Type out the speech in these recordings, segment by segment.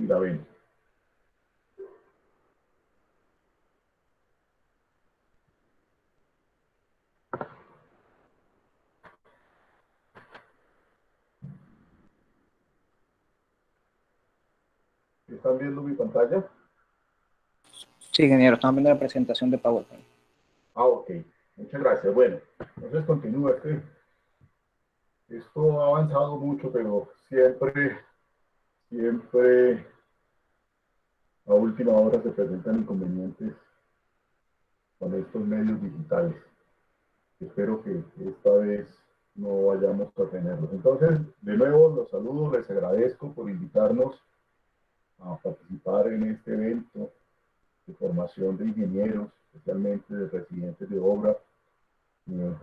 si la ven. ¿Están viendo mi pantalla? Sí, ingeniero, estamos viendo la presentación de PowerPoint. Ah, ok. Muchas gracias. Bueno, entonces continúa. Esto ha avanzado mucho, pero siempre a última hora se presentan inconvenientes con estos medios digitales. Espero que esta vez no vayamos a tenerlos. Entonces, de nuevo, los saludo, les agradezco por invitarnos a participar en este evento de formación de ingenieros, especialmente de residentes de obra.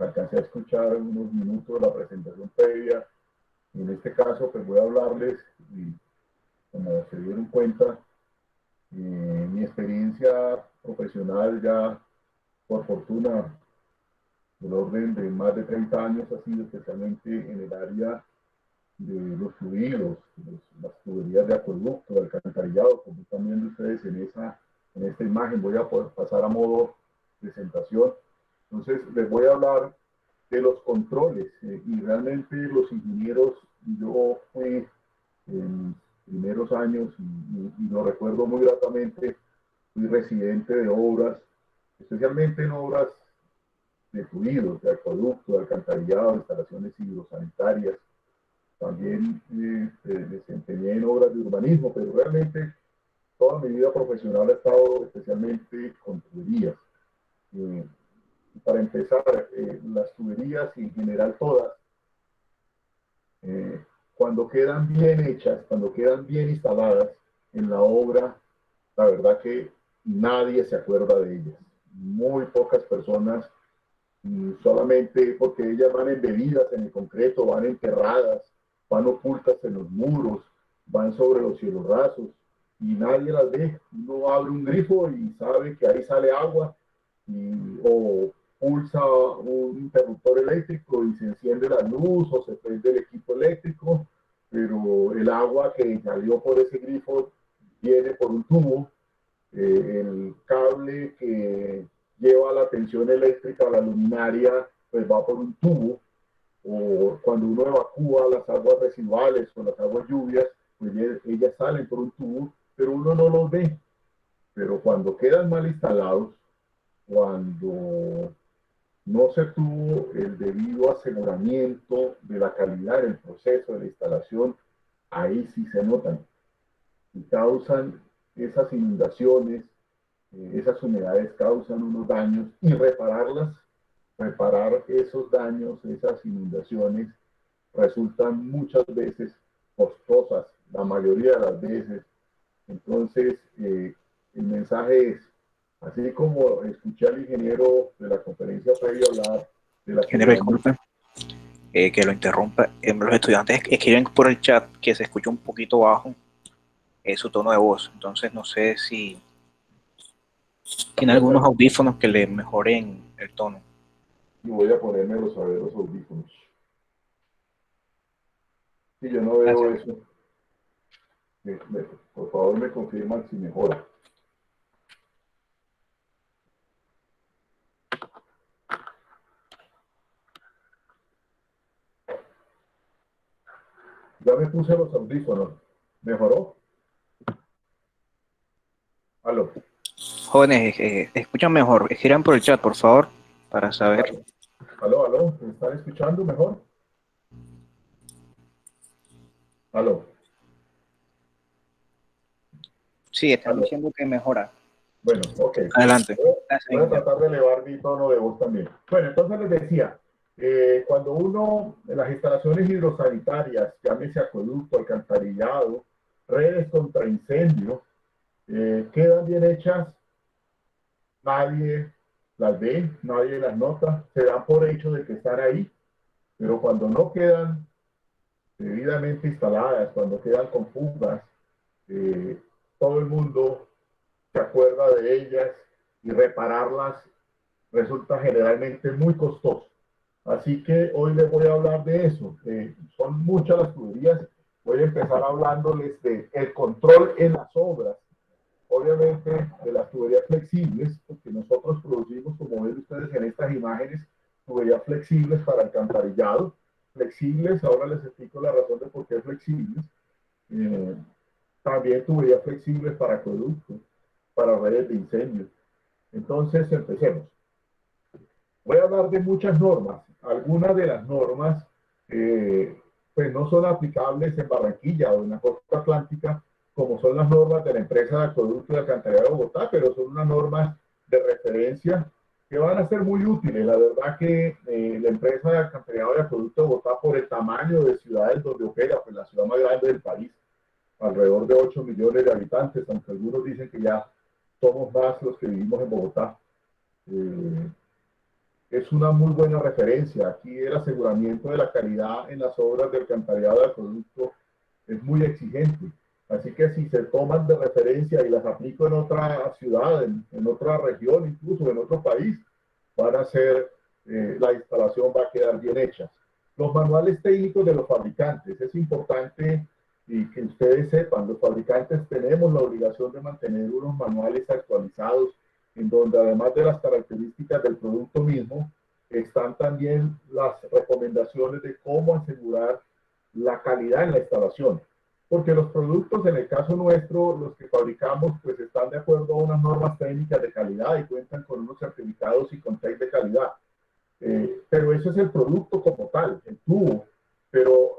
Alcancé a escuchar unos minutos de la presentación previa. En este caso, pues voy a hablarles, y como se dieron cuenta, mi experiencia profesional ya, por fortuna, del orden de más de 30 años ha sido especialmente en el área de los fluidos, las tuberías de acueducto, de alcantarillado, como están viendo ustedes en esta imagen. Voy a poder pasar a modo presentación. Entonces, les voy a hablar de los controles, y realmente los ingenieros, yo fui en primeros años, y lo recuerdo muy gratamente, fui residente de obras, especialmente en obras de fluidos, de acueducto, de alcantarillado, de instalaciones hidrosanitarias. También desempeñé en obras de urbanismo, pero realmente toda mi vida profesional ha estado especialmente con tuberías. Eh, para empezar, las tuberías y en general todas, cuando quedan bien hechas, cuando quedan bien instaladas en la obra, la verdad que nadie se acuerda de ellas. Muy pocas personas, solamente porque ellas van embebidas en el concreto, van enterradas, van ocultas en los muros, van sobre los cielos rasos y nadie las ve. Uno abre un grifo y sabe que ahí sale agua, o pulsa un interruptor eléctrico y se enciende la luz o se prende el equipo eléctrico, pero el agua que salió por ese grifo viene por un tubo. El cable que lleva la tensión eléctrica a la luminaria pues va por un tubo, o cuando uno evacúa las aguas residuales o las aguas lluvias, pues ellas salen por un tubo, pero uno no los ve. Pero cuando quedan mal instalados, cuando no se tuvo el debido aseguramiento de la calidad del proceso de la instalación, ahí sí se notan y causan esas inundaciones, esas humedades causan unos daños, y reparar esos daños, esas inundaciones, resultan muchas veces costosas, la mayoría de las veces. Entonces, el mensaje es, así como escuché al ingeniero de la conferencia previa hablar de la Ingeniero, disculpe que lo interrumpa. Los estudiantes escriben por el chat que se escucha un poquito bajo su tono de voz. Entonces, no sé si tiene algunos audífonos que le mejoren el tono. Y voy a ponerme los audífonos. Si yo no veo Gracias. eso, por favor me confirman si mejora. Ya me puse los audífonos. ¿Mejoró? Aló. Jóvenes, escuchan mejor. Escriban por el chat, por favor, para saber. Aló. ¿Me están escuchando mejor? Aló. Sí, están diciendo que mejora. Bueno, ok. Adelante. Voy a tratar de elevar mi tono de voz también. Bueno, entonces les decía, cuando uno, en las instalaciones hidrosanitarias, llámese acueducto, alcantarillado, redes contra incendio, quedan bien hechas, nadie las ve, nadie las nota, se dan por hecho de que están ahí, pero cuando no quedan debidamente instaladas, cuando quedan con fugas, todo el mundo se acuerda de ellas, y repararlas resulta generalmente muy costoso. Así que hoy les voy a hablar de eso. Son muchas las tuberías. voy a empezar hablándoles de el control en las obras, obviamente de las tuberías flexibles, porque nosotros producimos, como ven ustedes en estas imágenes, tuberías flexibles para alcantarillado, flexibles, ahora les explico la razón de por qué flexibles, eh, también tuberías flexibles para acueductos, para redes de incendio. Entonces, empecemos. Voy a hablar de muchas normas. Algunas de las normas pues no son aplicables en Barranquilla o en la costa atlántica, como son las normas de la empresa de acueducto y alcantarillado de Bogotá, pero son unas normas de referencia que van a ser muy útiles. La verdad que la empresa de alcantarillado y acueducto de Bogotá, por el tamaño de ciudades donde opera, pues la ciudad más grande del país, alrededor de 8 millones de habitantes, aunque algunos dicen que ya somos más los que vivimos en Bogotá. Eh, es una muy buena referencia. Aquí el aseguramiento de la calidad en las obras de alcantarillado de acueducto es muy exigente. Así que si se toman de referencia y las aplico en otra ciudad, en otra región, incluso en otro país, van a ser, la instalación va a quedar bien hecha. Los manuales técnicos de los fabricantes, es importante y que ustedes sepan, los fabricantes tenemos la obligación de mantener unos manuales actualizados en donde además de las características del producto mismo, están también las recomendaciones de cómo asegurar la calidad en la instalación. Porque los productos, en el caso nuestro, los que fabricamos, pues están de acuerdo a unas normas técnicas de calidad y cuentan con unos certificados y con test de calidad. Pero ese es el producto como tal, el tubo. Pero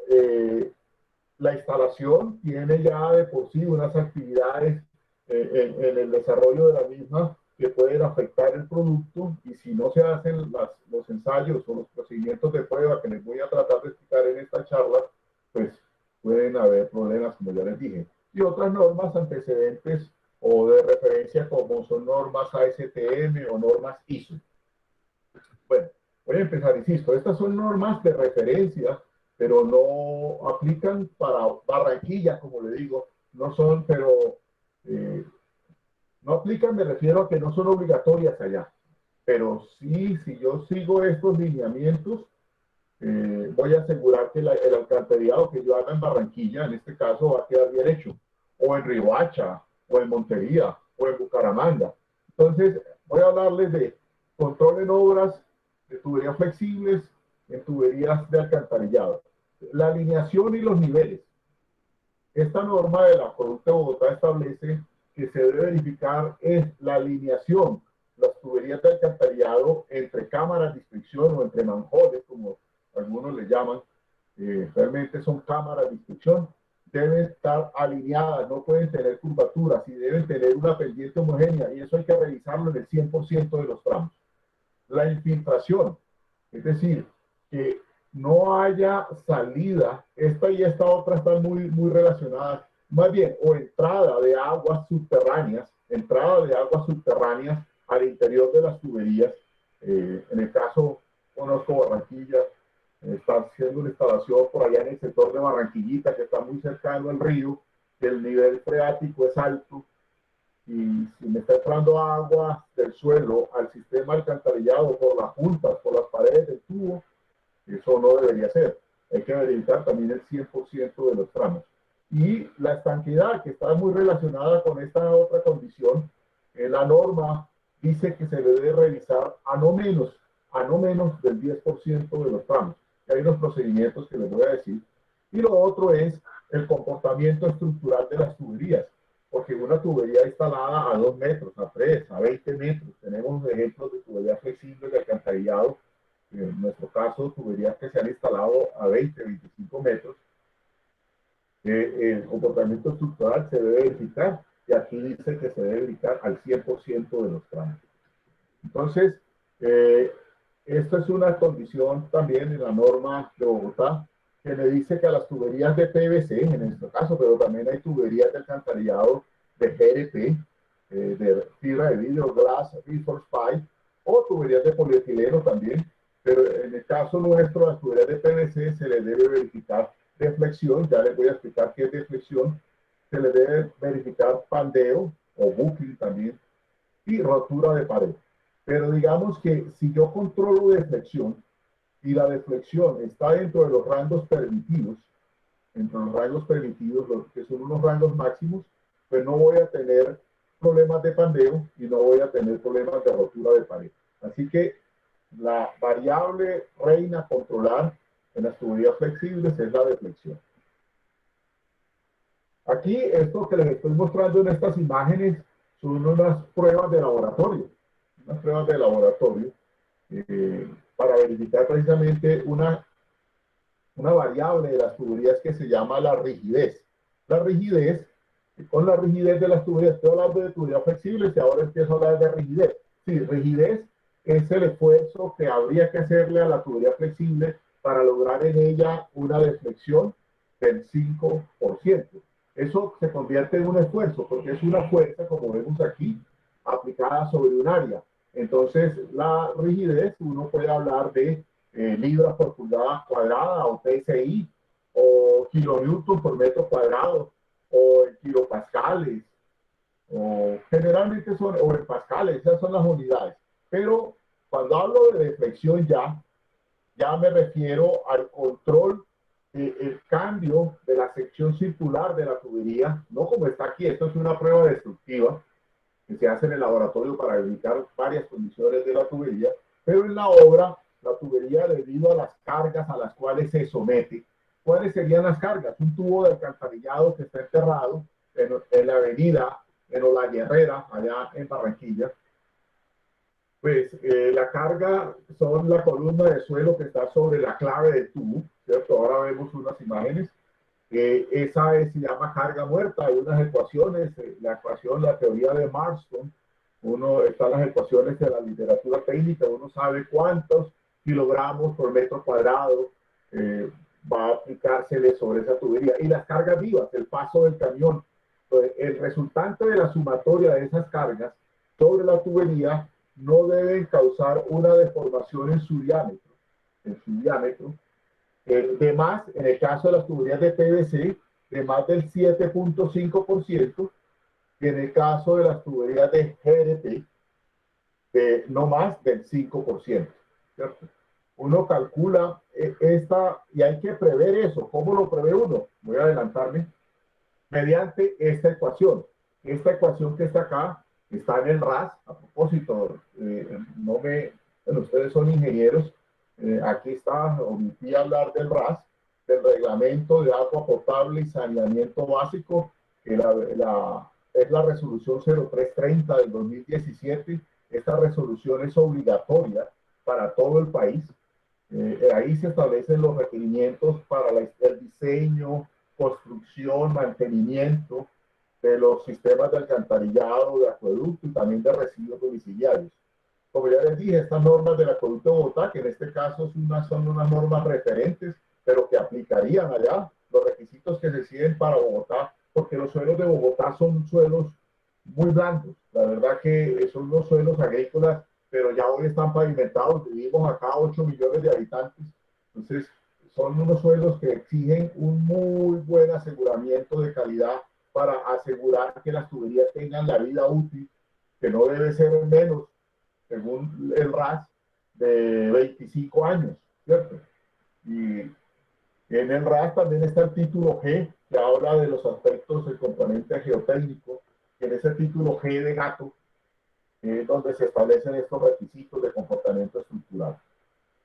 la instalación tiene ya de por sí unas actividades en el desarrollo de la misma que pueden afectar el producto y si no se hacen los ensayos o los procedimientos de prueba que les voy a tratar de explicar en esta charla, pues pueden haber problemas, como ya les dije. Y otras normas antecedentes o de referencia como son normas ASTM o normas ISO. Bueno, voy a empezar, insisto, estas son normas de referencia, pero no aplican para Barranquilla, como le digo, no son, pero no aplican, me refiero a que no son obligatorias allá. Pero sí, si yo sigo estos lineamientos, voy a asegurar que el alcantarillado que yo haga en Barranquilla, en este caso, va a quedar bien hecho. O en Riohacha, o en Montería, o en Bucaramanga. Entonces, voy a hablarles de control en obras, de tuberías flexibles, en tuberías de alcantarillado. La alineación y los niveles. Esta norma de la Acueducto de Bogotá establece que se debe verificar es la alineación, las tuberías de alcantarillado entre cámaras de inspección o entre manjoles, como algunos le llaman, realmente son cámaras de inspección, deben estar alineadas, no pueden tener curvaturas y deben tener una pendiente homogénea y eso hay que revisarlo en el 100% de los tramos. La infiltración, es decir, que no haya salida, esta y esta otra están muy relacionadas, más bien, o entrada de aguas subterráneas al interior de las tuberías. En el caso, conozco Barranquilla, está haciendo una instalación por allá en el sector de Barranquillita, que está muy cercano al río, que el nivel freático es alto, y si me está entrando agua del suelo al sistema alcantarillado por las juntas, por las paredes del tubo, eso no debería ser. Hay que verificar también el 100% de los tramos. Y la estanqueidad, que está muy relacionada con esta otra condición, la norma dice que se debe revisar a no menos del 10% de los tramos. Y hay unos procedimientos que les voy a decir. Y lo otro es el comportamiento estructural de las tuberías, porque una tubería instalada a 2 metros, a 3, a 20 metros, tenemos ejemplos de tuberías flexibles de alcantarillado, en nuestro caso, tuberías que se han instalado a 20, 25 metros, el comportamiento estructural se debe verificar y aquí dice que se debe verificar al 100% de los tramos. Entonces, esta es una condición también en la norma de Bogotá que le dice que a las tuberías de PVC, en nuestro caso, pero también hay tuberías de alcantarillado de GRP, de fibra de vidrio, glass, reinforced pipe, o tuberías de polietileno también, pero en el caso nuestro, las tuberías de PVC se les debe verificar deflexión, ya les voy a explicar qué es deflexión, se les debe verificar pandeo o bucling también, y rotura de pared. Pero digamos que si yo controlo deflexión y la deflexión está dentro de los rangos permitidos, entre los rangos permitidos, que son unos rangos máximos, pues no voy a tener problemas de pandeo y no voy a tener problemas de rotura de pared. Así que la variable reina a controlar en las tuberías flexibles es la deflexión. Aquí, esto que les estoy mostrando en estas imágenes son unas pruebas de laboratorio. Unas pruebas de laboratorio para verificar precisamente una variable de las tuberías que se llama la rigidez. La rigidez, con la rigidez de las tuberías, estoy hablando de tuberías flexibles y ahora empiezo a hablar de rigidez. Sí, rigidez es el esfuerzo que habría que hacerle a la tubería flexible para lograr en ella una deflexión del 5%. Eso se convierte en un esfuerzo porque es una fuerza, como vemos aquí, aplicada sobre un área. Entonces, la rigidez, uno puede hablar de libras por pulgada cuadrada o PSI o kilonewton por metro cuadrado o en kilopascales o generalmente son o en pascales, esas son las unidades. Pero cuando hablo de deflexión ya me refiero al control, el cambio de la sección circular de la tubería, no como está aquí, esto es una prueba destructiva que se hace en el laboratorio para verificar varias condiciones de la tubería, pero en la obra, la tubería, debido a las cargas a las cuales se somete, ¿cuáles serían las cargas? Un tubo de alcantarillado que está enterrado en la avenida, en La Guerrera, allá en Barranquilla, pues la carga son la columna de suelo que está sobre la clave del tubo, ¿cierto? Ahora vemos unas imágenes. Esa se llama carga muerta. Hay unas ecuaciones, la ecuación, la teoría de Marston, están las ecuaciones de la literatura técnica, uno sabe cuántos kilogramos por metro cuadrado va a aplicársele sobre esa tubería. Y las cargas vivas, el paso del camión. Entonces, el resultante de la sumatoria de esas cargas sobre la tubería no deben causar una deformación en su diámetro. De más, en el caso de las tuberías de PVC, de más del 7.5%, y en el caso de las tuberías de GRP, de no más del 5%. ¿Cierto? Uno calcula esta, y hay que prever eso. ¿Cómo lo prevé uno? Voy a adelantarme. Mediante esta ecuación. Esta ecuación que está acá está en el RAS. A propósito, bueno, ustedes son ingenieros. Aquí está, omití hablar del RAS, del Reglamento de Agua Potable y Saneamiento Básico, que es la resolución 0330 del 2017. Esta resolución es obligatoria para todo el país. Ahí se establecen los requerimientos para el diseño, construcción, mantenimiento de los sistemas de alcantarillado, de acueducto y también de residuos domiciliarios. Como ya les dije, estas normas del acueducto de Bogotá, que en este caso son unas normas referentes, pero que aplicarían allá los requisitos que se siguen para Bogotá, porque los suelos de Bogotá son suelos muy blandos. La verdad que son los suelos agrícolas, pero ya hoy están pavimentados. Vivimos acá 8 millones de habitantes. Entonces, son unos suelos que exigen un muy buen aseguramiento de calidad para asegurar que las tuberías tengan la vida útil, que no debe ser menos, según el RAS, de 25 años, ¿cierto? Y en el RAS también está el título G, que habla de los aspectos del componente geotécnico, que en ese título G de gato, es donde se establecen estos requisitos de comportamiento estructural.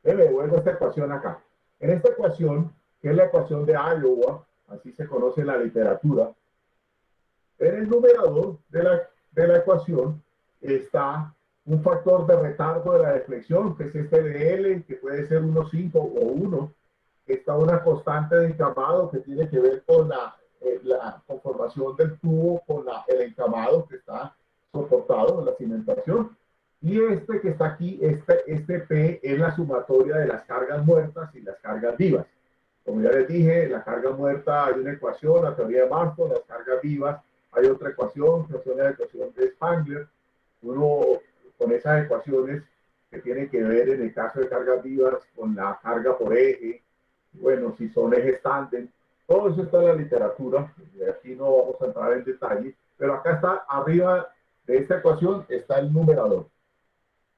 Me devuelvo esta ecuación acá. En esta ecuación, que es la ecuación de Iowa, así se conoce en la literatura, en el numerador de la ecuación está un factor de retardo de la deflexión, que es este de L, que puede ser 1,5 o 1. Está una constante de encamado que tiene que ver con la conformación del tubo, con el encamado que está soportado en la cimentación. Y este que está aquí, este P es la sumatoria de las cargas muertas y las cargas vivas. Como ya les dije, la carga muerta hay una ecuación, la teoría de Marston, las cargas vivas hay otra ecuación, que es la ecuación de Spangler. Uno con esas ecuaciones que tienen que ver en el caso de cargas vivas con la carga por eje, bueno, si son ejes tándem, todo eso está en la literatura, aquí no vamos a entrar en detalle, pero acá está arriba de esta ecuación está el numerador.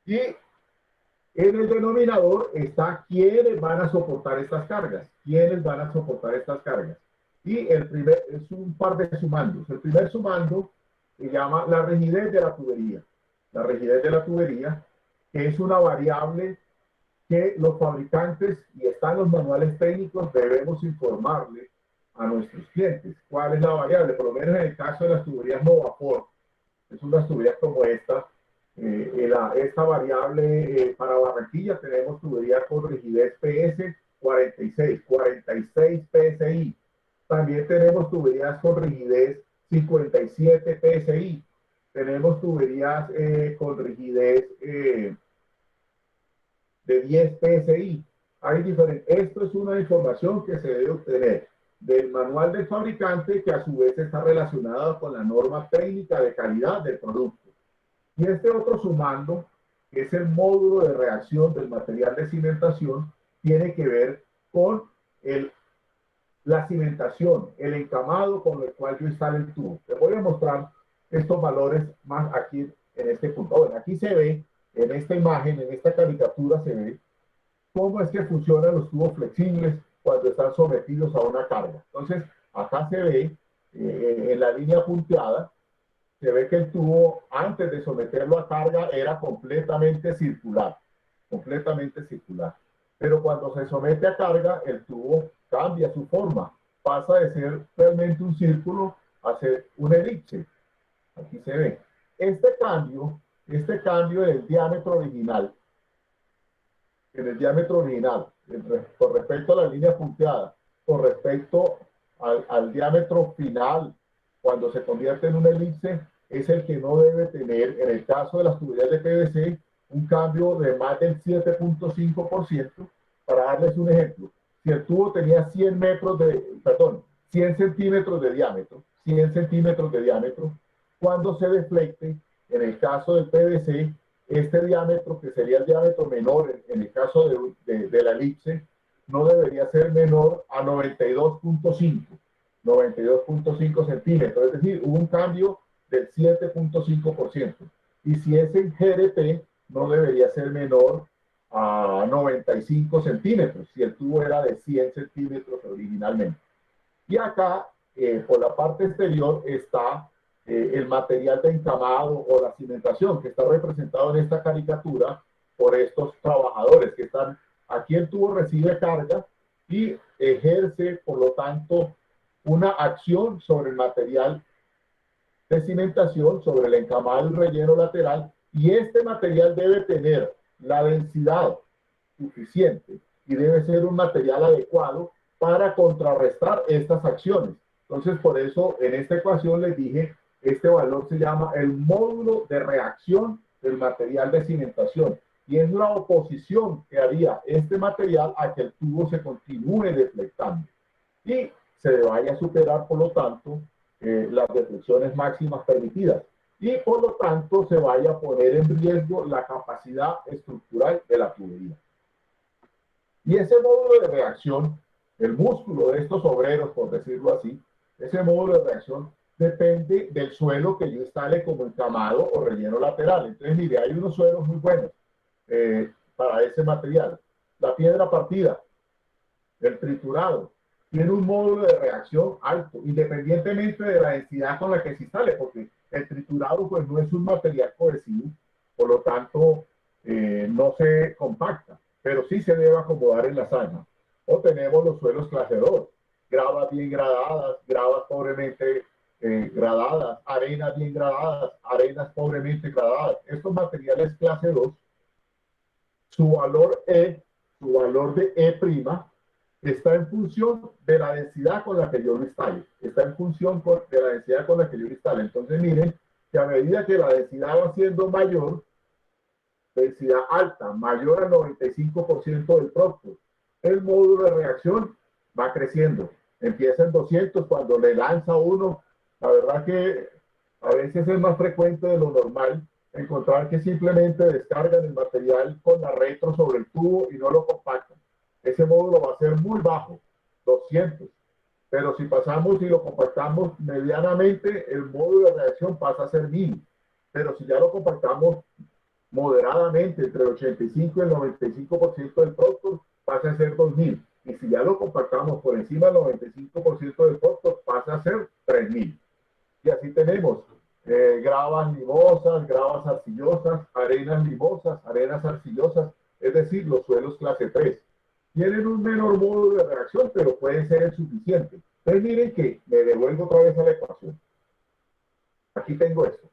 Y en el denominador está quiénes van a soportar estas cargas. ¿Quiénes van a soportar estas cargas? Y el primer es un par de sumandos. El primer sumando se llama la rigidez de la tubería. La rigidez de la tubería, que es una variable que los fabricantes, y están los manuales técnicos, debemos informarle a nuestros clientes. ¿Cuál es la variable? Por lo menos en el caso de las tuberías Novaport, es unas tuberías como esta. Esta variable para Barranquilla tenemos tuberías con rigidez PS 46 PSI. También tenemos tuberías con rigidez 57 PSI. Tenemos tuberías con rigidez de 10 PSI. Hay diferentes. Esto es una información que se debe obtener del manual del fabricante, que a su vez está relacionada con la norma técnica de calidad del producto. Y este otro sumando, que es el módulo de reacción del material de cimentación, tiene que ver con la cimentación, el encamado con el cual yo instalo el tubo. Les voy a mostrar estos valores más aquí en este punto. Bueno, aquí se ve, en esta imagen, en esta caricatura, se ve cómo es que funcionan los tubos flexibles cuando están sometidos a una carga. Entonces, acá se ve, en la línea punteada, se ve que el tubo, antes de someterlo a carga, era completamente circular, completamente circular. Pero cuando se somete a carga, el tubo cambia su forma, pasa de ser realmente un círculo a ser un elipse. Aquí se ve. Este cambio en el diámetro original, con respecto a la línea punteada, con respecto al diámetro final, cuando se convierte en una elipse, es el que no debe tener, en el caso de las tuberías de PVC, un cambio de más del 7.5%. Para darles un ejemplo, si el tubo tenía 100 centímetros de diámetro, 100 centímetros de diámetro, cuando se deflecte, en el caso del PVC, este diámetro, que sería el diámetro menor en el caso de la elipse, no debería ser menor a 92.5 centímetros, es decir, hubo un cambio del 7.5%. Y si es en GRP, no debería ser menor a 95 centímetros, si el tubo era de 100 centímetros originalmente. Y acá, por la parte exterior, está el material de encamado o la cimentación, que está representado en esta caricatura por estos trabajadores que están aquí. El tubo recibe carga y ejerce, por lo tanto, una acción sobre el material de cimentación, sobre el encamado y relleno lateral, y este material debe tener la densidad suficiente y debe ser un material adecuado para contrarrestar estas acciones. Entonces, por eso en esta ecuación les dije, este valor se llama el módulo de reacción del material de cimentación, y es la oposición que haría este material a que el tubo se continúe deflectando y se vaya a superar, por lo tanto, las deflexiones máximas permitidas, y por lo tanto se vaya a poner en riesgo la capacidad estructural de la tubería. Y ese módulo de reacción, el músculo de estos obreros, por decirlo así, ese módulo de reacción depende del suelo que yo instale como encamado o relleno lateral. Entonces, mire, hay unos suelos muy buenos para ese material. La piedra partida, el triturado, tiene un módulo de reacción alto, independientemente de la densidad con la que se instale, porque el triturado pues no es un material cohesivo, por lo tanto no se compacta, pero sí se debe acomodar en la zanja. O tenemos los suelos clase 2, gravas bien gradadas, gravas pobremente gradadas, arenas bien gradadas, arenas pobremente gradadas. Estos materiales clase 2, su valor de E', está en función de la densidad con la que yo lo instale. Está en función de la densidad con la que yo lo instale. Entonces, miren que a medida que la densidad va siendo mayor, densidad alta, mayor al 95% del producto, el módulo de reacción va creciendo. Empieza en 200 cuando le lanza uno. La verdad que a veces es más frecuente de lo normal encontrar que simplemente descargan el material con la retro sobre el tubo y no lo compactan. Ese módulo va a ser muy bajo, 200. Pero si pasamos y lo compactamos medianamente, el módulo de reacción pasa a ser 1000. Pero si ya lo compactamos moderadamente, entre el 85 y el 95% del producto, pasa a ser 2000. Y si ya lo compactamos por encima del 95% del costo, pasa a ser 3.000. Y así tenemos gravas limosas, gravas arcillosas, arenas limosas, arenas arcillosas, es decir, los suelos clase 3. Tienen un menor modo de reacción, pero puede ser el suficiente. Entonces miren que me devuelvo otra vez a la ecuación. Aquí tengo esto.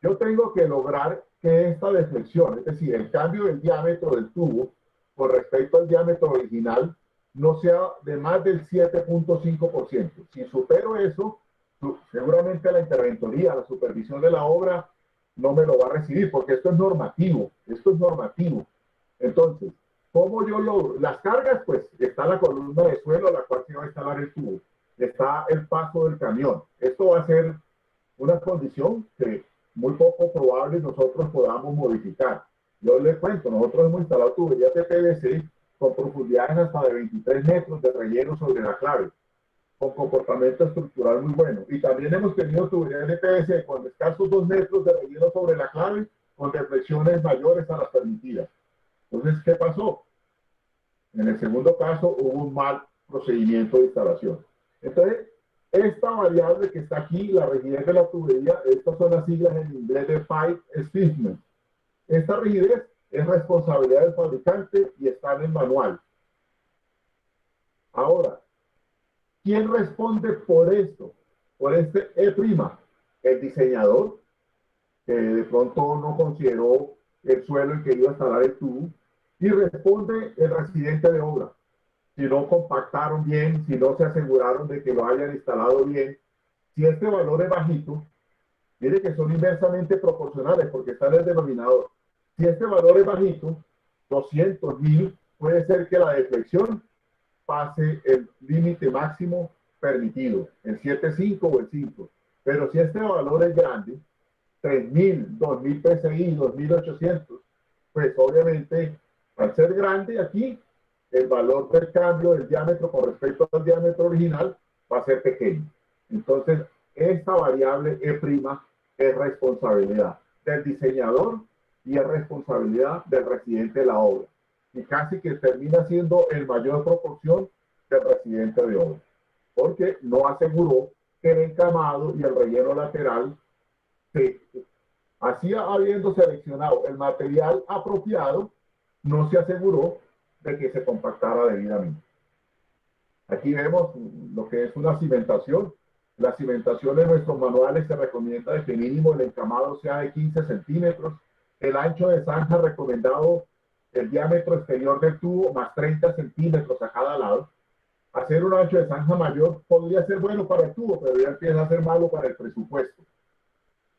Yo tengo que lograr que esta deflexión, es decir, el cambio del diámetro del tubo con respecto al diámetro original, no sea de más del 7.5%. Si supero eso, seguramente la interventoría, la supervisión de la obra no me lo va a recibir, porque esto es normativo, esto es normativo. Entonces, ¿cómo yo logro? Las cargas, pues, está la columna de suelo a la cual se va a instalar el tubo, está el paso del camión. Esto va a ser una condición que muy poco probable nosotros podamos modificar. Yo les cuento, nosotros hemos instalado tuberías de PVC con profundidades hasta de 23 metros de relleno sobre la clave, con comportamiento estructural muy bueno. Y también hemos tenido tuberías de PVC con escasos 2 metros de relleno sobre la clave, con deflexiones mayores a las permitidas. Entonces, ¿qué pasó? En el segundo caso hubo un mal procedimiento de instalación. Entonces, esta variable que está aquí, la rigidez de la tubería, estas son las siglas en inglés de pipe stiffness. Esta rigidez es responsabilidad del fabricante y está en el manual. Ahora, ¿quién responde por esto? Por este E', el diseñador, que de pronto no consideró el suelo en que iba a instalar el tubo, y responde el residente de obra. Si no compactaron bien, si no se aseguraron de que lo hayan instalado bien, si este valor es bajito, mire que son inversamente proporcionales porque está en el denominador. Si este valor es bajito, 200.000, puede ser que la deflexión pase el límite máximo permitido, el 7.5 o el 5. Pero si este valor es grande, 3.000, 2.000 PSI, 2.800, pues obviamente al ser grande aquí, el valor del cambio del diámetro con respecto al diámetro original va a ser pequeño. Entonces, esta variable E' es responsabilidad del diseñador y es responsabilidad del residente de la obra. Y casi que termina siendo en mayor proporción del residente de obra, porque no aseguró que el encamado y el relleno lateral se así habiendo seleccionado el material apropiado, no se aseguró de que se compactara debidamente. Aquí vemos lo que es una cimentación. La cimentación en nuestros manuales se recomienda de que mínimo el encamado sea de 15 centímetros. El ancho de zanja recomendado, el diámetro exterior del tubo, más 30 centímetros a cada lado. Hacer un ancho de zanja mayor podría ser bueno para el tubo, pero ya empieza a ser malo para el presupuesto.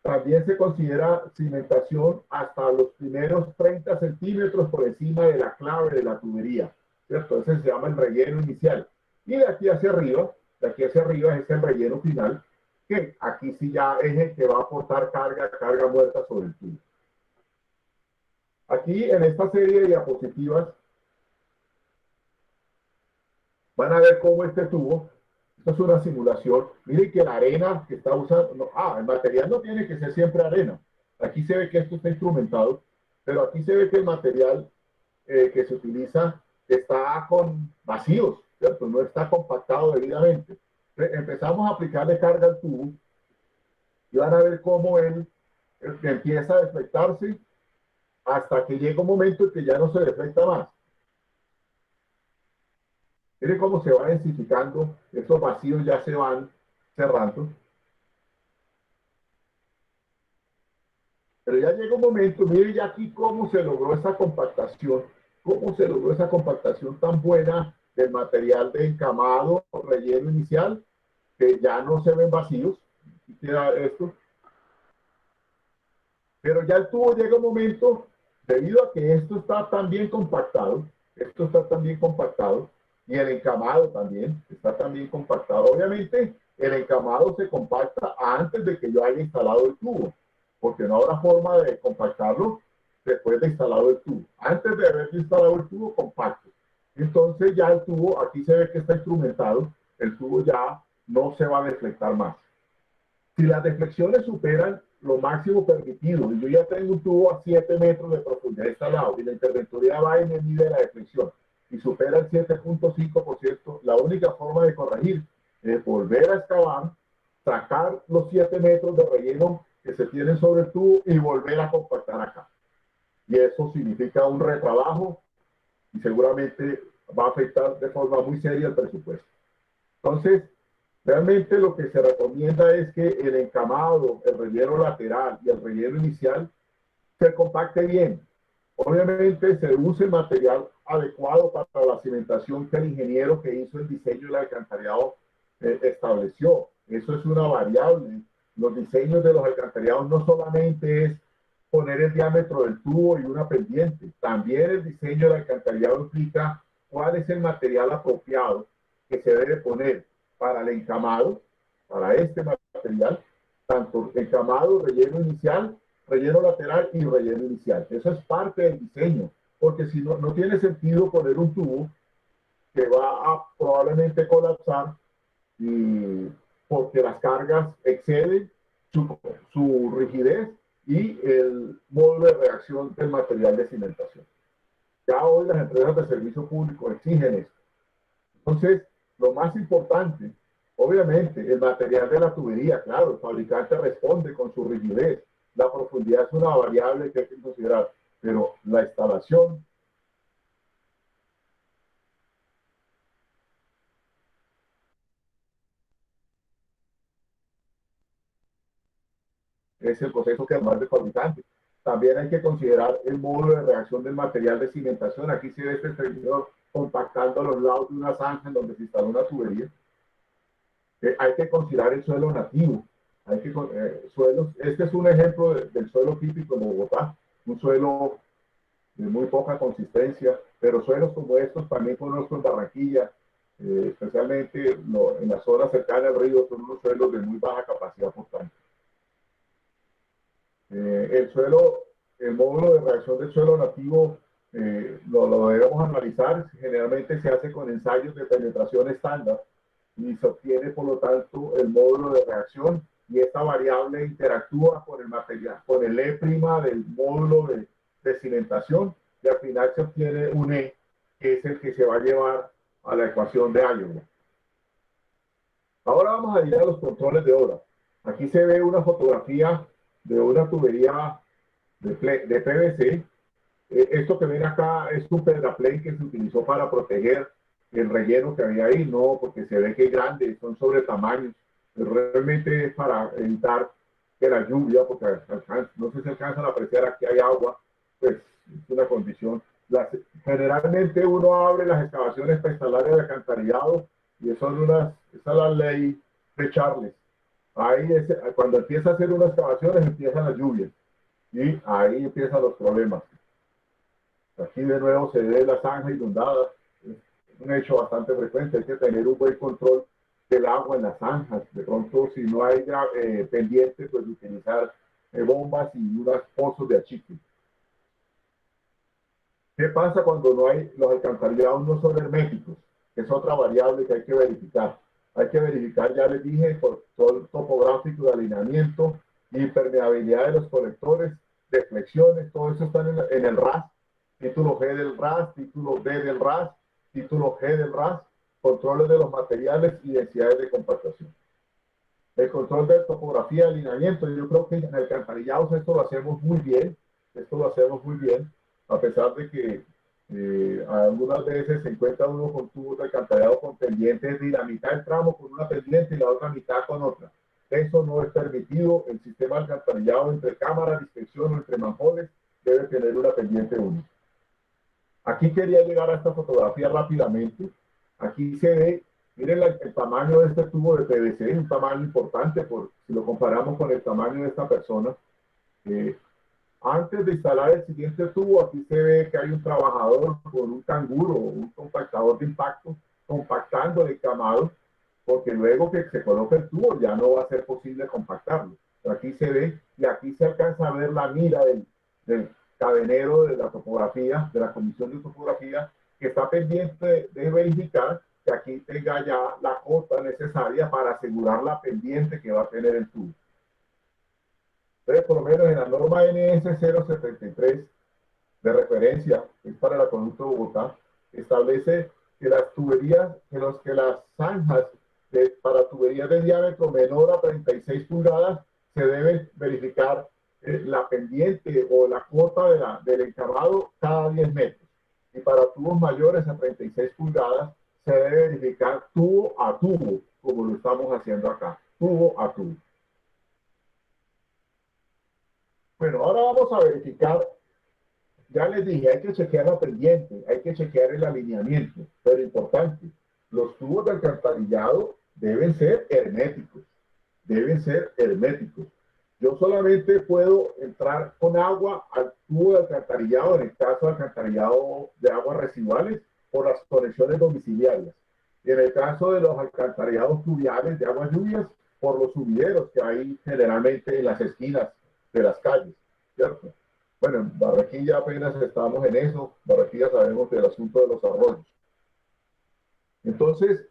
También se considera cimentación hasta los primeros 30 centímetros por encima de la clave de la tubería, ¿cierto? Ese se llama el relleno inicial. Y de aquí hacia arriba es el relleno final, que aquí sí ya es el que va a aportar carga muerta sobre el tubo. Aquí en esta serie de diapositivas van a ver cómo este tubo, esto es una simulación, miren que la arena que está usando, el material no tiene que ser siempre arena. Aquí se ve que esto está instrumentado, pero aquí se ve que el material que se utiliza está con vacíos, ¿cierto? No está compactado debidamente. Empezamos a aplicarle carga al tubo y van a ver cómo él empieza a deflectarse hasta que llega un momento en que ya no se deflecta más. Miren cómo se va densificando, esos vacíos ya se van cerrando. Pero ya llega un momento, miren ya aquí cómo se logró esa compactación tan buena del material de encamado, relleno inicial, que ya no se ven vacíos. Aquí queda esto. Pero ya el tubo llega un momento, debido a que esto está tan bien compactado, y el encamado también está también compactado. Obviamente, el encamado se compacta antes de que yo haya instalado el tubo, porque no habrá forma de compactarlo después de instalado el tubo. Antes de haber instalado el tubo, compacto. Entonces ya el tubo, aquí se ve que está instrumentado, el tubo ya no se va a deflectar más. Si las deflexiones superan lo máximo permitido, y yo ya tengo un tubo a 7 metros de profundidad instalado, y la interventoría va y me mide la deflexión, y supera el 7.5%, la única forma de corregir es volver a excavar, sacar los 7 metros de relleno que se tienen sobre el tubo y volver a compactar acá. Y eso significa un retrabajo y seguramente va a afectar de forma muy seria el presupuesto. Entonces, realmente lo que se recomienda es que el encamado, el relleno lateral y el relleno inicial se compacte bien. Obviamente se use material adecuado para la cimentación que el ingeniero que hizo el diseño del alcantarillado estableció. Eso es una variable. Los diseños de los alcantarillados no solamente es poner el diámetro del tubo y una pendiente, también el diseño del alcantarillado implica cuál es el material apropiado que se debe poner para el encamado, para este material, tanto encamado, relleno inicial, relleno lateral y relleno inicial. Eso es parte del diseño, porque si no, no tiene sentido poner un tubo que va a probablemente colapsar y porque las cargas exceden su rigidez y el módulo de reacción del material de cimentación. Ya hoy las empresas de servicio público exigen esto. Entonces, lo más importante, obviamente, el material de la tubería, claro, el fabricante responde con su rigidez. La profundidad es una variable que hay que considerar, pero la instalación es el proceso que además del fabricante. También hay que considerar el módulo de reacción del material de cimentación. Aquí se ve este servidor compactando a los lados de una zanja en donde se instaló una tubería. Hay que considerar el suelo nativo. Hay que, suelos, este es un ejemplo del suelo típico de Bogotá, un suelo de muy poca consistencia, pero suelos como estos también conozco en Barranquilla, especialmente en las zonas cercanas al río, son unos suelos de muy baja capacidad portante. El suelo, el módulo de reacción del suelo nativo lo debemos analizar. Generalmente se hace con ensayos de penetración estándar y se obtiene, por lo tanto, el módulo de reacción y esta variable interactúa con el material, con el E' del módulo de cimentación y al final se obtiene un E que es el que se va a llevar a la ecuación de Iowa. Ahora vamos a ir a los controles de obra. Aquí se ve una fotografía de una tubería de PVC. Esto que ven acá es un pedraplén que se utilizó para proteger el relleno que había ahí, no, porque se ve que es grande, son sobre tamaños, pero realmente es para evitar que la lluvia, porque no sé si alcanzan a apreciar, aquí hay agua, pues es una condición. Generalmente uno abre las excavaciones para instalar el alcantarillado y son esa es la ley de Charles. Ahí cuando empieza a hacer unas excavaciones empiezan las lluvias y ahí empiezan los problemas. Aquí de nuevo se ve la zanja inundada, es un hecho bastante frecuente, hay que tener un buen control del agua en las zanjas. De pronto, si no hay pendiente, pues utilizar bombas y unos pozos de achique. ¿Qué pasa cuando no hay, los alcantarillados no son herméticos? Es otra variable que hay que verificar. Hay que verificar, ya les dije, control topográfico de alineamiento, impermeabilidad de los colectores, deflexiones, todo eso está en el RAS, título G del RAS, título D del RAS, título G del RAS, controles de los materiales y densidades de compactación. El control de topografía y alineamiento, yo creo que en alcantarillados esto lo hacemos muy bien, a pesar de que algunas veces se encuentra uno con tubos de alcantarillado con pendientes y la mitad del tramo con una pendiente y la otra mitad con otra. Eso no es permitido. El sistema alcantarillado entre cámaras de inspección o entre manjoles debe tener una pendiente única. Aquí quería llegar a esta fotografía rápidamente. Aquí se ve, miren el tamaño de este tubo de PVC, un tamaño importante si lo comparamos con el tamaño de esta persona. Antes de instalar el siguiente tubo, aquí se ve que hay un trabajador con un canguro, un compactador de impacto, compactando el encamado, porque luego que se coloque el tubo ya no va a ser posible compactarlo. Pero aquí se ve, y aquí se alcanza a ver la mira del cadenero de la topografía, de la comisión de topografía, que está pendiente de verificar que aquí tenga ya la cota necesaria para asegurar la pendiente que va a tener el tubo. Entonces, por lo menos en la norma NS 073 de referencia, que es para el acueducto de Bogotá, establece que las tuberías, que las zanjas para tuberías de diámetro menor a 36 pulgadas se debe verificar la pendiente o la cuota del encabado cada 10 metros. Y para tubos mayores a 36 pulgadas se debe verificar tubo a tubo, como lo estamos haciendo acá, tubo a tubo. Bueno, ahora vamos a verificar. Ya les dije, hay que chequear la pendiente, hay que chequear el alineamiento, pero importante, los tubos de alcantarillado deben ser herméticos, deben ser herméticos. Yo solamente puedo entrar con agua al tubo de alcantarillado, en el caso de alcantarillado de aguas residuales, por las conexiones domiciliarias. Y en el caso de los alcantarillados fluviales de aguas lluvias, por los sumideros que hay generalmente en las esquinas de las calles, ¿cierto? Bueno, en Barranquilla apenas estamos en eso. Barranquilla sabemos del asunto de los arroyos. Entonces,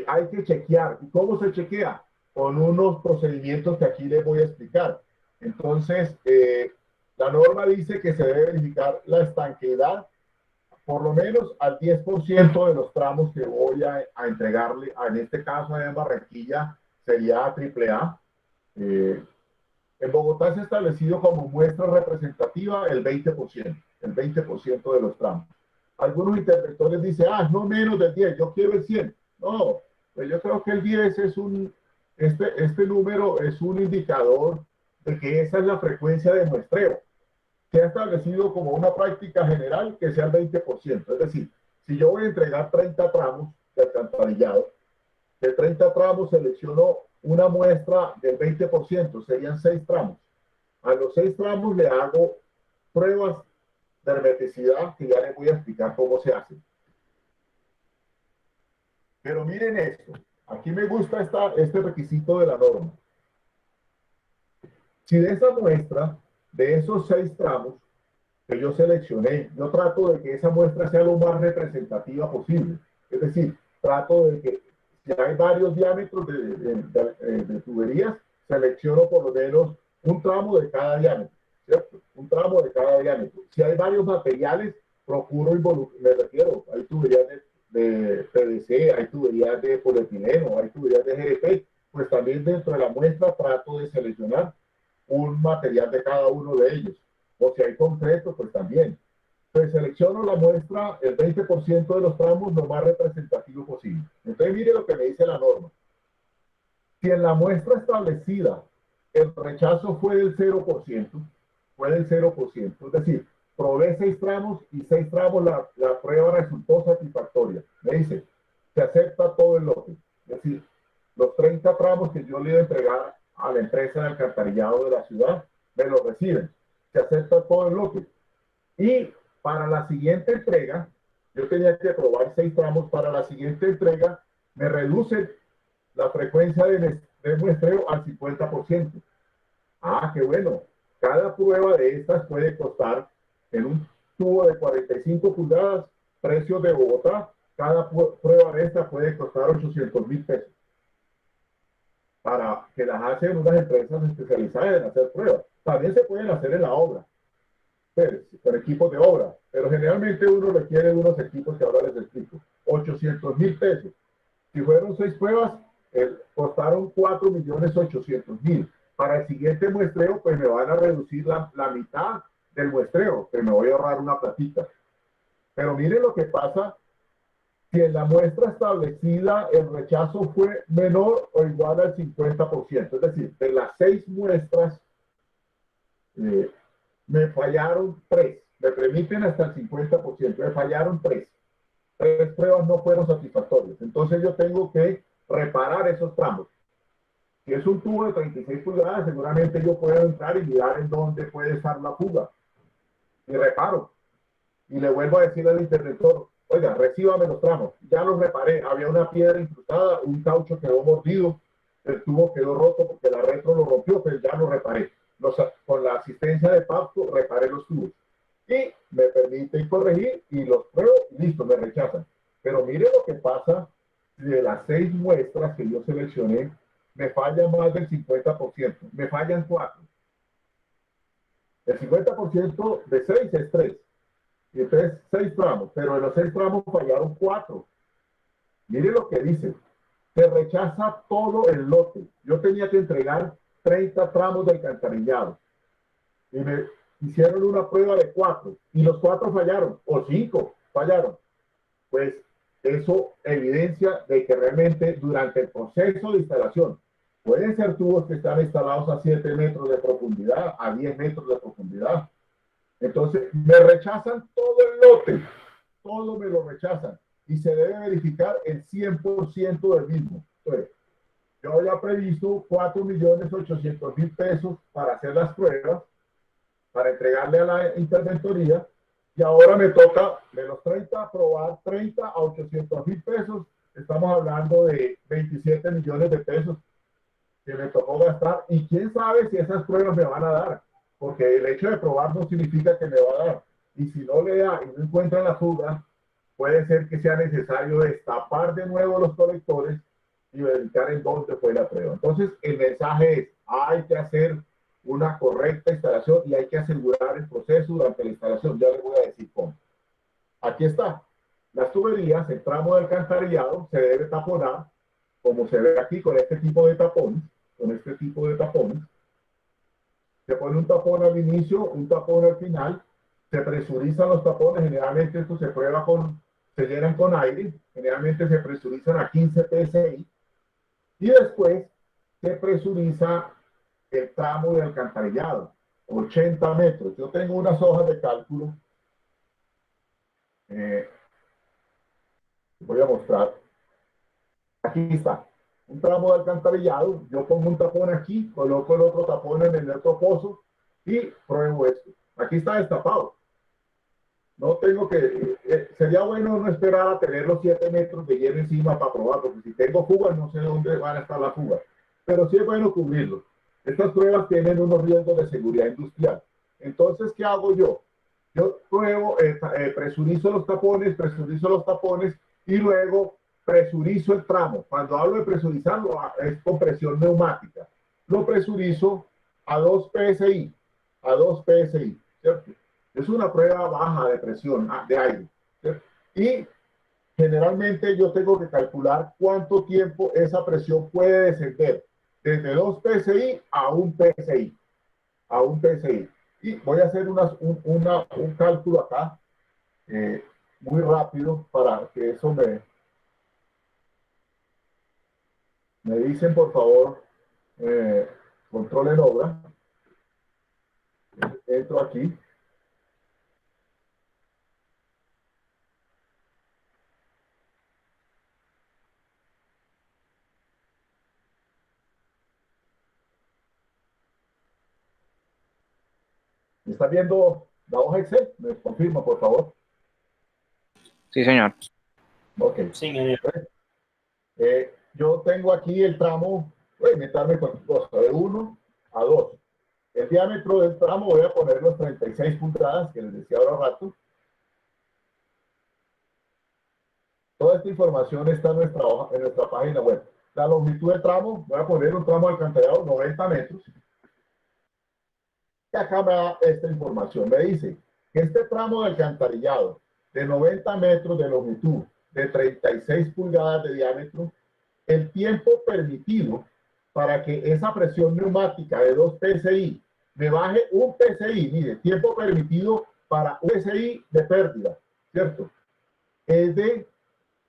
hay que chequear. ¿Y cómo se chequea? Con unos procedimientos que aquí les voy a explicar. Entonces, la norma dice que se debe verificar la estanqueidad por lo menos al 10% de los tramos que voy a entregarle. En este caso, en Barranquilla, sería AAA. En Bogotá se ha establecido como muestra representativa el 20% de los tramos. Algunos interventores dicen, no menos del 10, yo quiero el 100. No, pues yo creo que el 10 es este número es un indicador de que esa es la frecuencia de muestreo. Se ha establecido como una práctica general que sea el 20%. Es decir, si yo voy a entregar 30 tramos de alcantarillado, de 30 tramos selecciono una muestra del 20%, serían 6 tramos. A los 6 tramos le hago pruebas de hermeticidad que ya les voy a explicar cómo se hacen. Pero miren esto, aquí me gusta este requisito de la norma. Si de esa muestra, de esos 6 tramos que yo seleccioné, yo trato de que esa muestra sea lo más representativa posible. Es decir, trato de que si hay varios diámetros de tuberías, selecciono por lo menos un tramo de cada diámetro, ¿cierto? Un tramo de cada diámetro. Si hay varios materiales, procuro involucrar, me refiero, hay tuberías de PVC, hay tuberías de polietileno, hay tuberías de GDP, pues también dentro de la muestra trato de seleccionar un material de cada uno de ellos. O si hay concreto, pues también. Pues selecciono la muestra, el 20% de los tramos, lo más representativo posible. Entonces, mire lo que me dice la norma. Si en la muestra establecida el rechazo fue del 0%, es decir, probé 6 tramos y 6 tramos la prueba resultó satisfactoria. Me dice, se acepta todo el lote. Es decir, los 30 tramos que yo le iba a entregar a la empresa de alcantarillado de la ciudad, me lo reciben. Se acepta todo el lote. Y para la siguiente entrega, yo tenía que probar 6 tramos. Para la siguiente entrega, me reduce la frecuencia de muestreo al 50%. Qué bueno. Cada prueba de estas puede costar, en un tubo de 45 pulgadas, precios de Bogotá, cada prueba de estas puede costar 800.000 pesos. Para que las hacen unas empresas especializadas en hacer pruebas. También se pueden hacer en la obra, con equipos de obra, pero generalmente uno requiere unos equipos que ahora les explico. 800.000 pesos. Si fueron 6 pruebas, costaron 4.800.000. Para el siguiente muestreo, pues me van a reducir la mitad del muestreo, que me voy a ahorrar una platita. Pero miren lo que pasa si en la muestra establecida el rechazo fue menor o igual al 50%. Es decir, de las 6 muestras, me fallaron 3. Me permiten hasta el 50%. Me fallaron 3. 3 pruebas no fueron satisfactorias. Entonces yo tengo que reparar esos tramos. Si es un tubo de 36 pulgadas, seguramente yo puedo entrar y mirar en dónde puede estar la fuga. Y reparo. Y le vuelvo a decir al interventor, oiga, recíbame los tramos. Ya los reparé. Había una piedra incrustada, un caucho quedó mordido, el tubo quedó roto porque la retro lo rompió, pero ya lo reparé. Con la asistencia de Pabco, reparé los tubos. Y me permiten corregir y los pruebo y listo, me rechazan. Pero mire lo que pasa de las 6 muestras que yo seleccioné, me falla más del 50%. Me fallan 4. El 50% de 6 es 3. Y entonces 6 tramos, pero de los 6 tramos fallaron 4. Mire lo que dice, se rechaza todo el lote. Yo tenía que entregar 30 tramos de alcantarillado y me hicieron una prueba de 4 y los 4 fallaron, o 5 fallaron. Pues eso evidencia de que realmente durante el proceso de instalación pueden ser tubos que están instalados a 7 metros de profundidad, a 10 metros de profundidad. Entonces, me rechazan todo el lote, todo me lo rechazan y se debe verificar el 100% del mismo. Entonces, yo había previsto 4.800.000 pesos para hacer las pruebas, para entregarle a la interventoría, y ahora me toca de los 30 aprobar 30 a 800.000 pesos. Estamos hablando de 27 millones de pesos que me tocó gastar, y quién sabe si esas pruebas me van a dar, porque el hecho de probar no significa que me va a dar, y si no le da y no encuentra la fuga, puede ser que sea necesario destapar de nuevo los colectores y verificar en dónde fue la prueba. Entonces, el mensaje es, hay que hacer una correcta instalación y hay que asegurar el proceso durante la instalación. Ya les voy a decir cómo. Aquí está. Las tuberías, el tramo de alcantarillado se debe taponar, como se ve aquí con este tipo de tapones, Se pone un tapón al inicio, un tapón al final, se presurizan los tapones, generalmente esto se prueba se llenan con aire, generalmente se presurizan a 15 psi, y después se presuriza el tramo de alcantarillado, 80 metros. Yo tengo unas hojas de cálculo, voy a mostrar. Aquí está, un tramo de alcantarillado, yo pongo un tapón aquí, coloco el otro tapón en el otro pozo y pruebo esto. Aquí está destapado. No tengo que, sería bueno no esperar a tener los 7 metros de hielo encima para probar, porque si tengo fugas no sé dónde van a estar las fugas, pero sí es bueno cubrirlo. Estas pruebas tienen unos riesgos de seguridad industrial. Entonces, ¿qué hago yo? Yo pruebo, presurizo los tapones y luego presurizo el tramo. Cuando hablo de presurizarlo, es con presión neumática. Lo presurizo a 2 psi, ¿cierto? Es una prueba baja de presión, de aire, ¿cierto? Y generalmente yo tengo que calcular cuánto tiempo esa presión puede descender, desde 2 psi a 1 psi, Y voy a hacer un cálculo acá, muy rápido, para que eso me dicen, por favor, control en obra. Entro aquí. ¿Me está viendo la hoja Excel? ¿Me confirma, por favor? Sí, señor. Ok. Sí, señor. Yo tengo aquí el tramo, voy a inventarme cualquier cosa, de 1 a 2. El diámetro del tramo voy a poner los 36 pulgadas que les decía ahora rato. Toda esta información está en nuestra página web. La longitud del tramo, voy a poner un tramo alcantarillado 90 metros. Y acá me da esta información. Me dice que este tramo de alcantarillado de 90 metros de longitud, de 36 pulgadas de diámetro, el tiempo permitido para que esa presión neumática de 2 psi me baje 1 psi, mire, tiempo permitido para 1 psi de pérdida, ¿cierto? Es de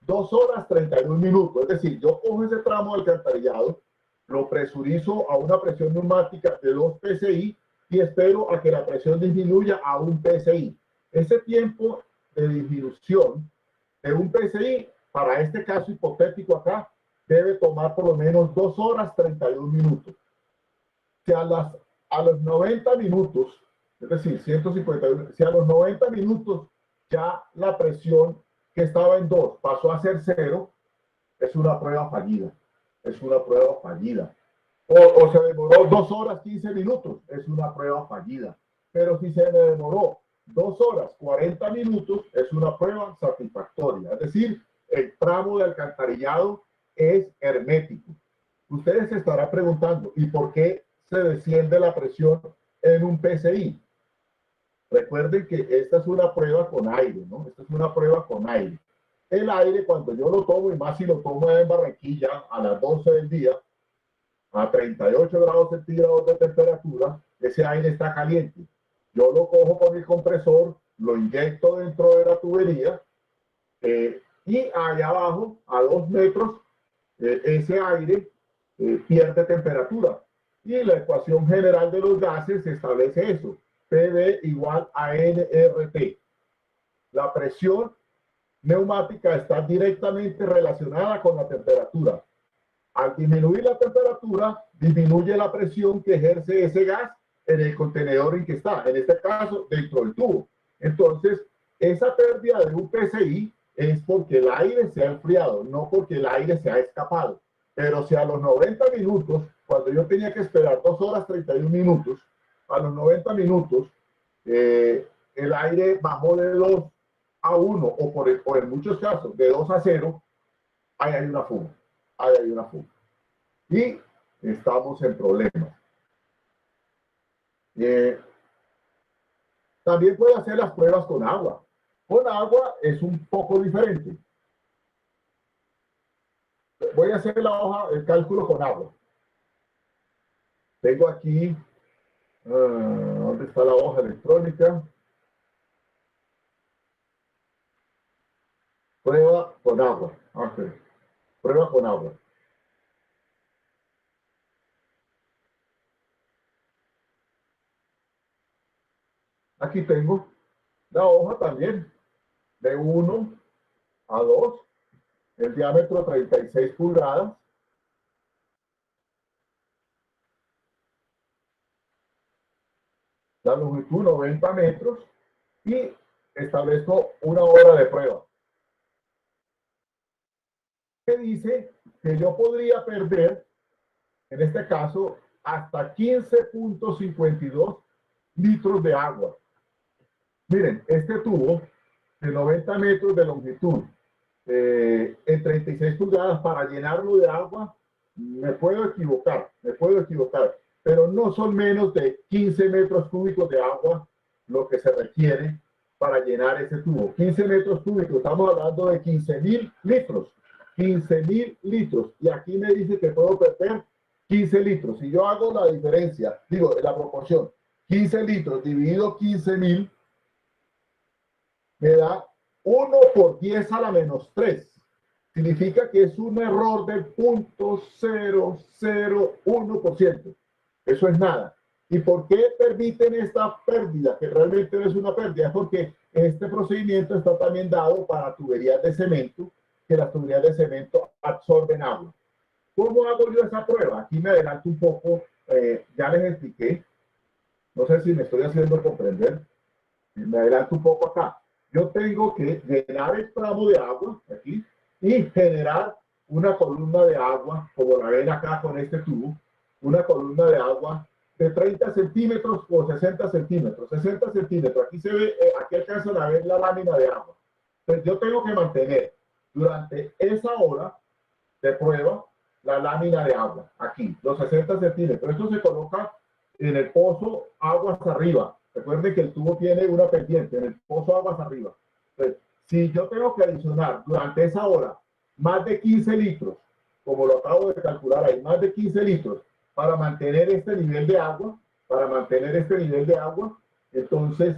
2 horas 31 minutos. Es decir, yo cojo ese tramo de alcantarillado, lo presurizo a una presión neumática de 2 psi y espero a que la presión disminuya a 1 psi. Ese tiempo de disminución de 1 psi, para este caso hipotético acá, debe tomar por lo menos 2 horas 31 minutos. Si a los 90 minutos, es decir, 151, si a los 90 minutos ya la presión que estaba en 2 pasó a ser 0, es una prueba fallida. Es una prueba fallida. O se demoró 2 horas 15 minutos, es una prueba fallida. Pero si se me demoró 2 horas 40 minutos, es una prueba satisfactoria. Es decir, el tramo de alcantarillado es hermético. Ustedes se estarán preguntando, ¿y por qué se desciende la presión en 1 psi? Recuerden que esta es una prueba con aire, ¿no? Esta es una prueba con aire. El aire, cuando yo lo tomo, y más si lo tomo en Barranquilla a las 12 del día, a 38 grados centígrados de temperatura, ese aire está caliente. Yo lo cojo con el compresor, lo inyecto dentro de la tubería, y allá abajo, a 2 metros, ese aire pierde temperatura. Y la ecuación general de los gases establece eso. PV igual a nRT. La presión neumática está directamente relacionada con la temperatura. Al disminuir la temperatura, disminuye la presión que ejerce ese gas en el contenedor en que está, en este caso, dentro del tubo. Entonces, esa pérdida de un PSI es porque el aire se ha enfriado, no porque el aire se ha escapado. Pero si a los 90 minutos, cuando yo tenía que esperar 2 horas 31 minutos, a los 90 minutos, el aire bajó de 2 a 1, o en muchos casos de 2 a 0, ahí hay una fuga. Ahí hay una fuga. Y estamos en problemas. También puede hacer las pruebas con agua. Con agua es un poco diferente. Voy a hacer la hoja, el cálculo con agua. Tengo aquí, ¿dónde está la hoja electrónica? Prueba con agua. Okay. Prueba con agua. Aquí tengo la hoja también, de 1 a 2, el diámetro 36 pulgadas. La longitud 90 metros y establezco una hora de prueba. Me dice que yo podría perder, en este caso, hasta 15.52 litros de agua. Miren, este tubo de 90 metros de longitud, en 36 pulgadas, para llenarlo de agua, me puedo equivocar, pero no son menos de 15 metros cúbicos de agua lo que se requiere para llenar ese tubo. 15 metros cúbicos, estamos hablando de 15.000 litros. 15.000 litros. Y aquí me dice que puedo perder 15 litros. Si yo hago la diferencia, digo, la proporción, 15 litros dividido 15.000, me da 1 por 10 a la menos 3. Significa que es un error del 0.001%. Eso es nada. ¿Y por qué permiten esta pérdida? Que realmente no es una pérdida, es porque este procedimiento está también dado para tuberías de cemento, que las tuberías de cemento absorben agua. ¿Cómo hago yo esa prueba? Aquí me adelanto un poco, ya les expliqué. No sé si me estoy haciendo comprender. Me adelanto un poco acá. Yo tengo que llenar el tramo de agua aquí y generar una columna de agua, como la ven acá con este tubo, una columna de agua de 30 centímetros o 60 centímetros. 60 centímetros. Aquí se ve, aquí alcanzan a ver la lámina de agua. Entonces yo tengo que mantener durante esa hora de prueba la lámina de agua, aquí, los 60 centímetros. Esto se coloca en el pozo aguas arriba. Recuerden que el tubo tiene una pendiente, en el pozo aguas arriba. Entonces, si yo tengo que adicionar durante esa hora más de 15 litros, como lo acabo de calcular ahí, más de 15 litros, para mantener este nivel de agua, entonces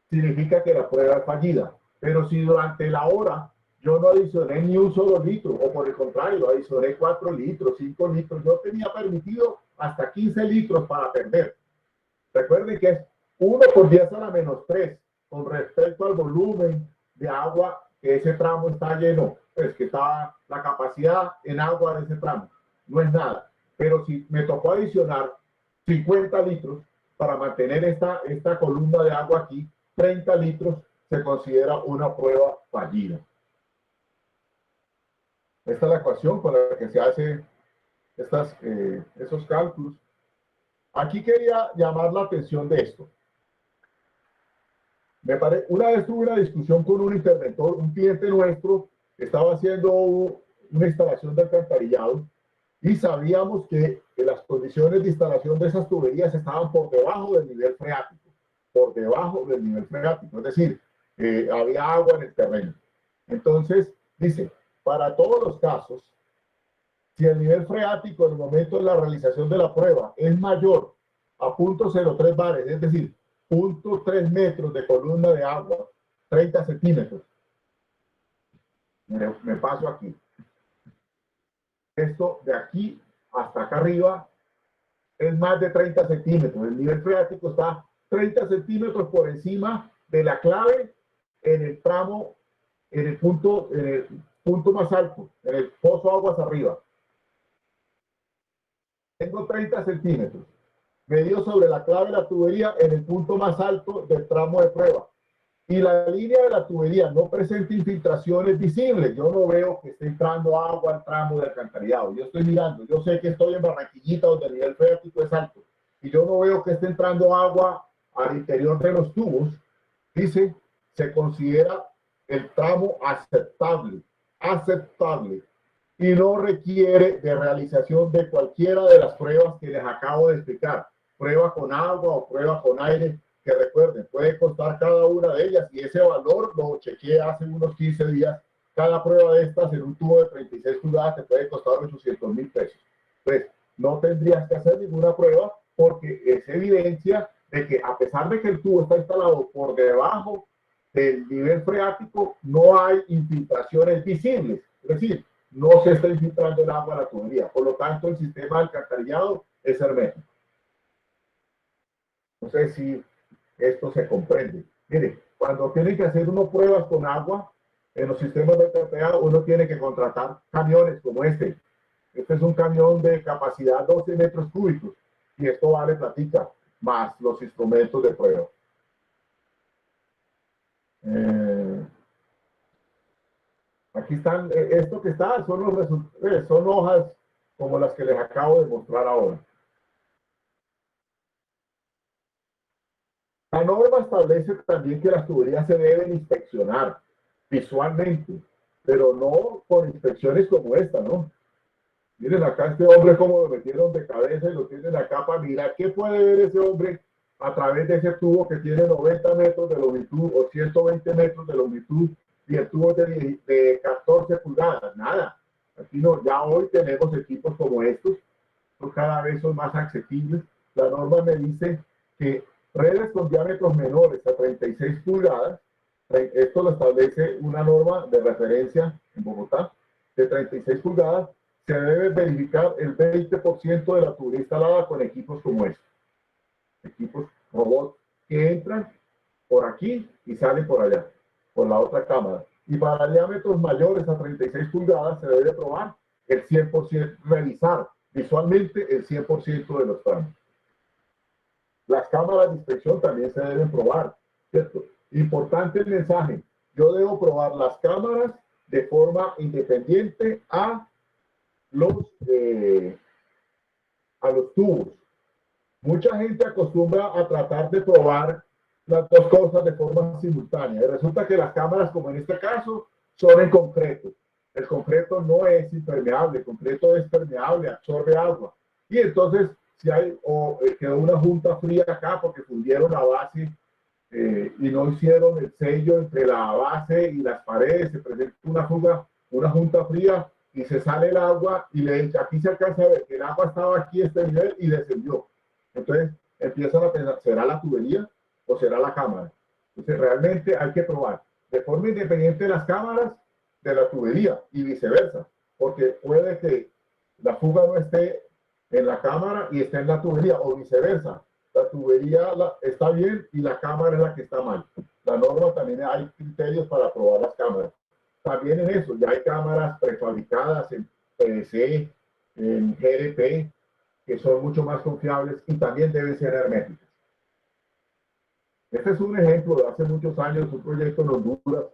significa que la prueba es fallida. Pero si durante la hora yo no adicioné ni un solo litro, o por el contrario, adicioné 4 litros, 5 litros, yo tenía permitido hasta 15 litros para perder. Recuerden que es 1 por 10 a la menos 3 con respecto al volumen de agua que ese tramo está lleno, pues que está la capacidad en agua de ese tramo. No es nada. Pero si me tocó adicionar 50 litros para mantener esta columna de agua aquí, 30 litros, se considera una prueba fallida. Esta es la ecuación con la que se hace esos cálculos. Aquí quería llamar la atención de esto. Una vez tuve una discusión con un interventor, un cliente nuestro, estaba haciendo una instalación de alcantarillado y sabíamos que las condiciones de instalación de esas tuberías estaban por debajo del nivel freático. por debajo del nivel freático, es decir, había agua en el terreno. Entonces, dice, para todos los casos, si el nivel freático en el momento de la realización de la prueba es mayor a 0.03 bares, es decir, 0.3 metros de columna de agua, 30 centímetros. Me paso aquí. Esto de aquí hasta acá arriba es más de 30 centímetros. El nivel freático está 30 centímetros por encima de la clave en el tramo, en el punto más alto, en el pozo aguas arriba. Tengo 30 centímetros. Medido sobre la clave de la tubería en el punto más alto del tramo de prueba. Y la línea de la tubería no presenta infiltraciones visibles. Yo no veo que esté entrando agua al tramo de alcantarillado. Yo estoy mirando. Yo sé que estoy en Barranquillita, donde el nivel freático es alto. Y yo no veo que esté entrando agua al interior de los tubos. Dice, se considera el tramo aceptable. Aceptable. Y no requiere de realización de cualquiera de las pruebas que les acabo de explicar. Prueba con agua o prueba con aire, que recuerden, puede costar cada una de ellas, y ese valor lo chequeé hace unos 15 días. Cada prueba de estas en un tubo de 36 pulgadas te puede costar 800.000 pesos. Pues no tendrías que hacer ninguna prueba, porque es evidencia de que, a pesar de que el tubo está instalado por debajo del nivel freático, no hay infiltraciones visibles. Es decir, no se está infiltrando el agua a la tubería. Por lo tanto, el sistema de alcantarillado es hermético. No sé si esto se comprende. Mire, cuando tienen que hacer uno pruebas con agua en los sistemas de alcantarillado, uno tiene que contratar camiones como este. Este es un camión de capacidad 12 metros cúbicos, y esto vale platica, más los instrumentos de prueba. Aquí están, esto que está, son los resultados, son hojas como las que les acabo de mostrar ahora. La norma establece también que las tuberías se deben inspeccionar visualmente, pero no por inspecciones como esta, ¿no? Miren acá este hombre cómo lo metieron de cabeza y lo tienen acá para mirar qué puede ver ese hombre a través de ese tubo que tiene 90 metros de longitud o 120 metros de longitud, y el tubo de 14 pulgadas. Nada. Aquí no, ya hoy tenemos equipos como estos, cada vez son más accesibles. La norma me dice que redes con diámetros menores a 36 pulgadas, esto lo establece una norma de referencia en Bogotá, de 36 pulgadas, se debe verificar el 20% de la tubería instalada con equipos como estos. Equipos robots que entran por aquí y salen por allá, por la otra cámara. Y para diámetros mayores a 36 pulgadas se debe probar el 100%, revisar visualmente el 100% de los tramos. Las cámaras de inspección también se deben probar, ¿cierto? Importante el mensaje. Yo debo probar las cámaras de forma independiente a los tubos. Mucha gente acostumbra a tratar de probar las dos cosas de forma simultánea. Y resulta que las cámaras, como en este caso, son en concreto. El concreto no es impermeable, el concreto es permeable, absorbe agua. Y entonces, si hay, quedó una junta fría acá porque fundieron la base y no hicieron el sello entre la base y las paredes, se presenta una junta fría y se sale el agua, y aquí se alcanza a ver que el agua estaba aquí a este nivel y descendió. Entonces empiezan a pensar, ¿será la tubería o será la cámara? Entonces realmente hay que probar de forma independiente las cámaras de la tubería y viceversa, porque puede que la fuga no esté en la cámara y esté en la tubería, o viceversa. La tubería está bien y la cámara es la que está mal. La norma también hay criterios para probar las cámaras. También en eso, ya hay cámaras prefabricadas en PVC, en GRP, que son mucho más confiables y también deben ser herméticas. Este es un ejemplo de hace muchos años, un proyecto en Honduras,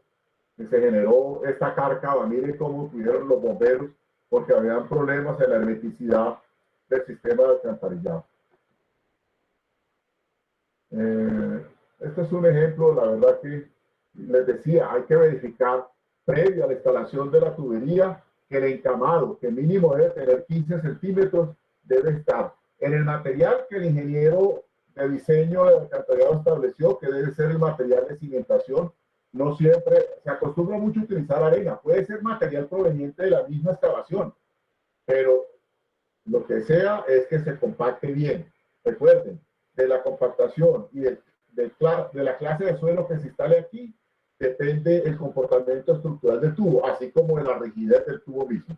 que se generó esta cárcava. Miren cómo tuvieron los bomberos, porque habían problemas en la hermeticidad del sistema de alcantarillado. Este es un ejemplo, la verdad que les decía, hay que verificar previo a la instalación de la tubería que el encamado, que mínimo debe tener 15 centímetros, debe estar en el material que el ingeniero de diseño del alcantarillado estableció que debe ser el material de cimentación. No siempre, se acostumbra mucho a utilizar arena, puede ser material proveniente de la misma excavación, pero lo que sea es que se compacte bien. Recuerden, de la compactación y de la clase de suelo que se instale aquí, depende el comportamiento estructural del tubo, así como de la rigidez del tubo mismo.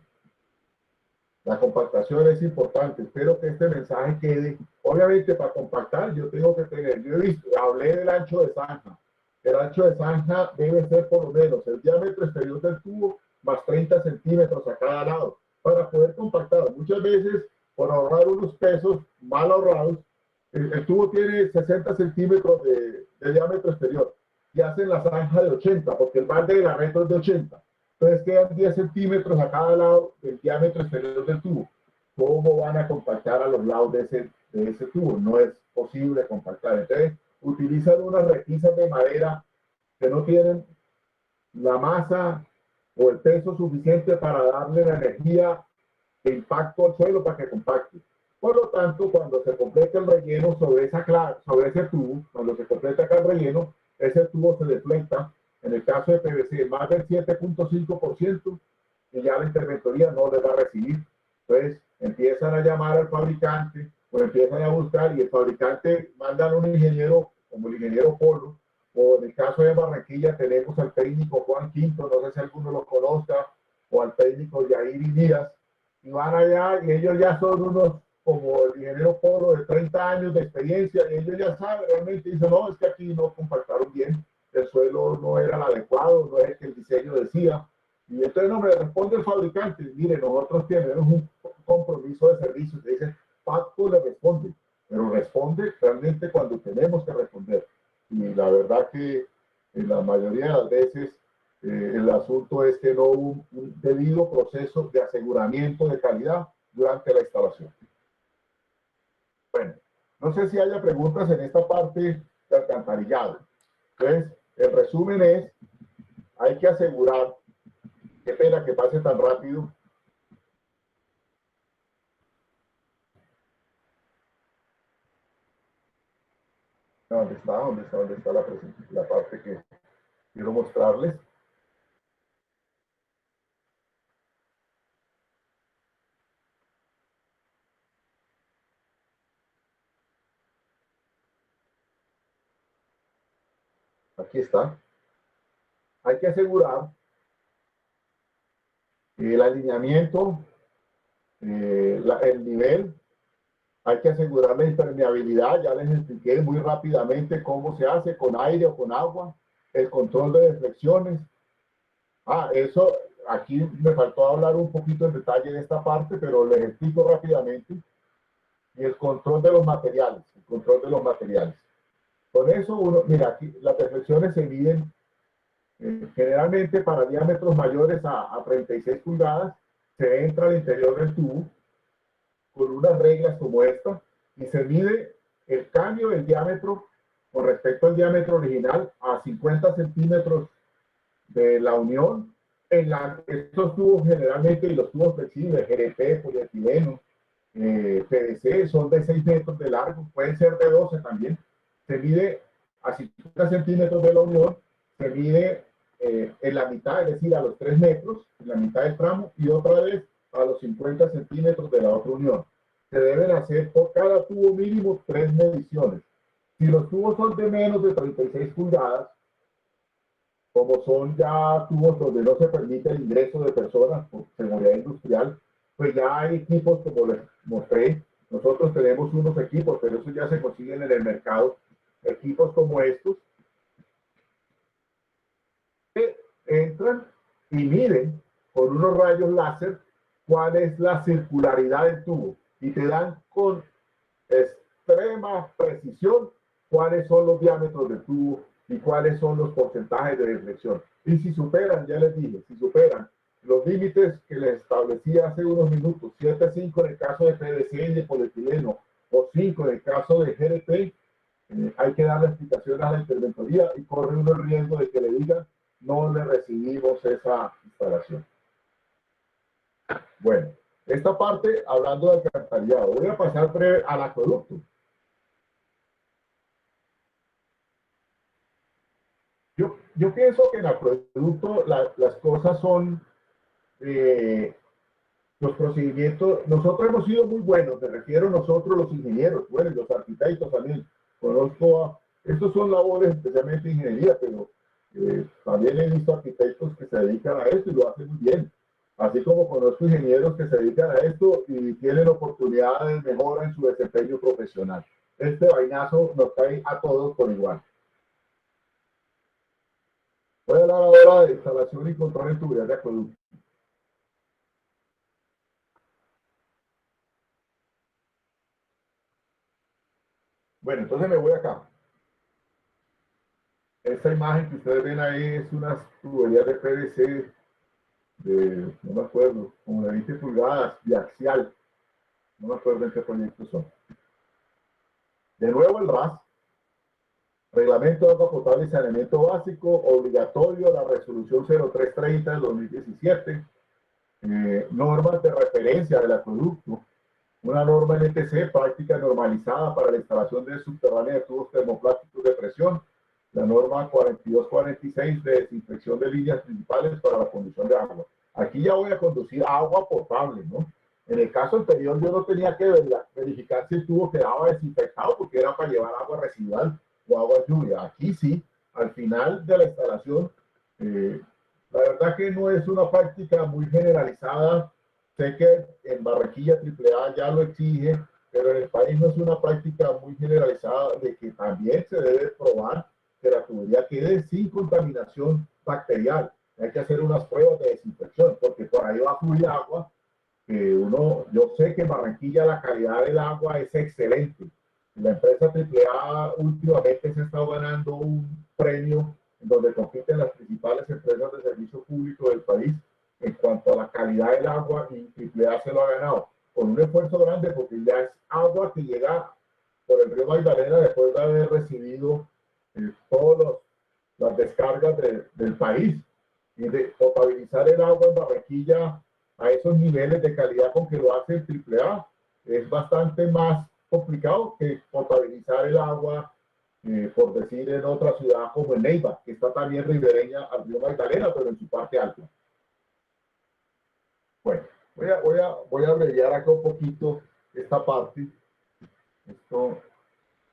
La compactación es importante. Espero que este mensaje quede. Obviamente, para compactar, yo tengo que tener, yo he visto, hablé del ancho de zanja. El ancho de zanja debe ser por lo menos el diámetro exterior del tubo más 30 centímetros a cada lado para poder compactar. Muchas veces, por ahorrar unos pesos mal ahorrados, el tubo tiene 60 centímetros de diámetro exterior y hacen la zanja de 80, porque el balde de la retro es de 80. Entonces quedan 10 centímetros a cada lado del diámetro exterior del tubo. ¿Cómo van a compactar a los lados de ese tubo? No es posible compactar. Entonces utilizan unas repisas de madera que no tienen la masa o el peso suficiente para darle la energía de impacto al suelo para que compacte. Por lo tanto, cuando se completa el relleno sobre ese tubo, cuando se completa acá el relleno, ese tubo se deflecta, en el caso de PVC, más del 7.5%, y ya la interventoría no les va a recibir. Entonces, empiezan a llamar al fabricante, o empiezan a buscar, y el fabricante manda a un ingeniero, como el ingeniero Polo, o en el caso de Barranquilla tenemos al técnico Juan Quinto, no sé si alguno lo conozca, o al técnico Yair Díaz, y van allá y ellos ya son unos, como el ingeniero Polo, de 30 años de experiencia, y ellos ya saben, realmente dicen, no, es que aquí no compactaron bien, el suelo no era el adecuado, no es el que el diseño decía. Y entonces no me responde el fabricante, mire, nosotros tenemos un compromiso de servicio, que dice, Patco le responde, pero responde realmente cuando tenemos que responder. Y la verdad que en la mayoría de las veces el asunto es que no hubo un debido proceso de aseguramiento de calidad durante la instalación. Bueno, no sé si haya preguntas en esta parte de alcantarillado. Entonces, el resumen es, hay que asegurar, qué pena que pase tan rápido. ¿Dónde está? ¿Dónde está la parte que quiero mostrarles? Aquí está. Hay que asegurar el alineamiento, el nivel. Hay que asegurar la impermeabilidad, ya les expliqué muy rápidamente cómo se hace, con aire o con agua, el control de deflexiones. Eso, aquí me faltó hablar un poquito en detalle de esta parte, pero les explico rápidamente. Y el control de los materiales, el control de los materiales. Con eso uno, mira, aquí las deflexiones se miden generalmente para diámetros mayores a 36 pulgadas, se entra al interior del tubo con unas reglas como esta y se mide el cambio del diámetro con respecto al diámetro original a 50 centímetros de la unión. Estos tubos generalmente, y los tubos flexibles, GRP, polietileno, PVC, son de 6 metros de largo, pueden ser de 12 también. Se mide a 50 centímetros de la unión, se mide en la mitad, es decir, a los 3 metros, en la mitad del tramo, y otra vez a los 50 centímetros de la otra unión. Se deben hacer por cada tubo mínimo 3 mediciones. Si los tubos son de menos de 36 pulgadas, como son ya tubos donde no se permite el ingreso de personas por seguridad industrial, pues ya hay equipos como les mostré. Nosotros tenemos unos equipos, pero eso ya se consiguen en el mercado. Equipos como estos que entran y miden con unos rayos láser cuál es la circularidad del tubo y te dan con extrema precisión cuáles son los diámetros del tubo y cuáles son los porcentajes de deflexión. Y si superan, ya les dije, si superan los límites que les establecí hace unos minutos, 7.5 en el caso de PVC y de polietileno, o 5 en el caso de GRP, hay que dar la explicación a la interventoría y corre uno el riesgo de que le digan, no le recibimos esa instalación. Bueno, esta parte, hablando de alcantarillado, voy a pasar breve al acueducto. yo pienso que en acueducto las cosas son, los procedimientos, nosotros hemos sido muy buenos, me refiero a nosotros los ingenieros, bueno, y los arquitectos también, estos son labores especialmente de ingeniería, pero también he visto arquitectos que se dedican a esto y lo hacen muy bien, así como conozco ingenieros que se dedican a esto y tienen oportunidades de mejora en su desempeño profesional. Este vainazo nos cae a todos por igual. Voy a hablar ahora de instalación y control en tuberías de acueducto. Bueno, entonces me voy acá. Esta imagen que ustedes ven ahí es unas tuberías de PVC de, no me acuerdo, como de 20 pulgadas, biaxial. No me acuerdo en qué proyectos son. De nuevo el RAS, Reglamento de Agua Potable y Saneamiento Básico, obligatorio, la resolución 0330 del 2017, normas de referencia del acueducto, una norma NTC, práctica normalizada para la instalación de subterránea de tubos termoplásticos de presión, la norma 4246 de desinfección de líneas principales para la conducción de agua. Aquí ya voy a conducir agua potable, ¿no? En el caso anterior yo no tenía que verificar si el tubo quedaba desinfectado porque era para llevar agua residual o agua lluvia. Aquí sí, al final de la instalación, la verdad que no es una práctica muy generalizada. Sé que en Barranquilla AAA ya lo exige, pero en el país no es una práctica muy generalizada de que también se debe probar que la tubería quede sin contaminación bacterial. Hay que hacer unas pruebas de desinfección, porque por ahí va a fluir agua. Yo sé que en Barranquilla la calidad del agua es excelente. La empresa AAA últimamente se ha estado ganando un premio en donde compiten las principales empresas de servicio público del país en cuanto a la calidad del agua, y AAA se lo ha ganado con un esfuerzo grande porque ya es agua que llega por el río Magdalena después de haber recibido todas las descargas del país, y de potabilizar el agua en Barranquilla a esos niveles de calidad con que lo hace el AAA es bastante más complicado que potabilizar el agua, por decir, en otra ciudad como en Neiva, que está también ribereña al río Magdalena, pero en su parte alta. Bueno, voy a abreviar acá un poquito esta parte. Esto,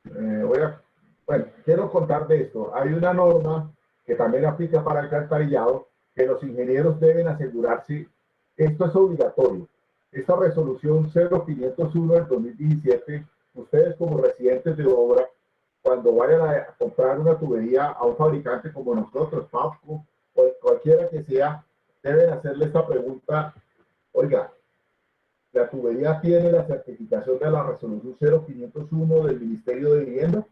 bueno, quiero contar de esto. Hay una norma que también aplica para el alcantarillado, que los ingenieros deben asegurarse, esto es obligatorio. Esta resolución 0501 del 2017, ustedes como residentes de obra, cuando vayan a comprar una tubería a un fabricante como nosotros, PAPCO, o cualquiera que sea, deben hacerle esta pregunta: oiga, ¿la tubería tiene la certificación de la resolución 0501 del Ministerio de Vivienda?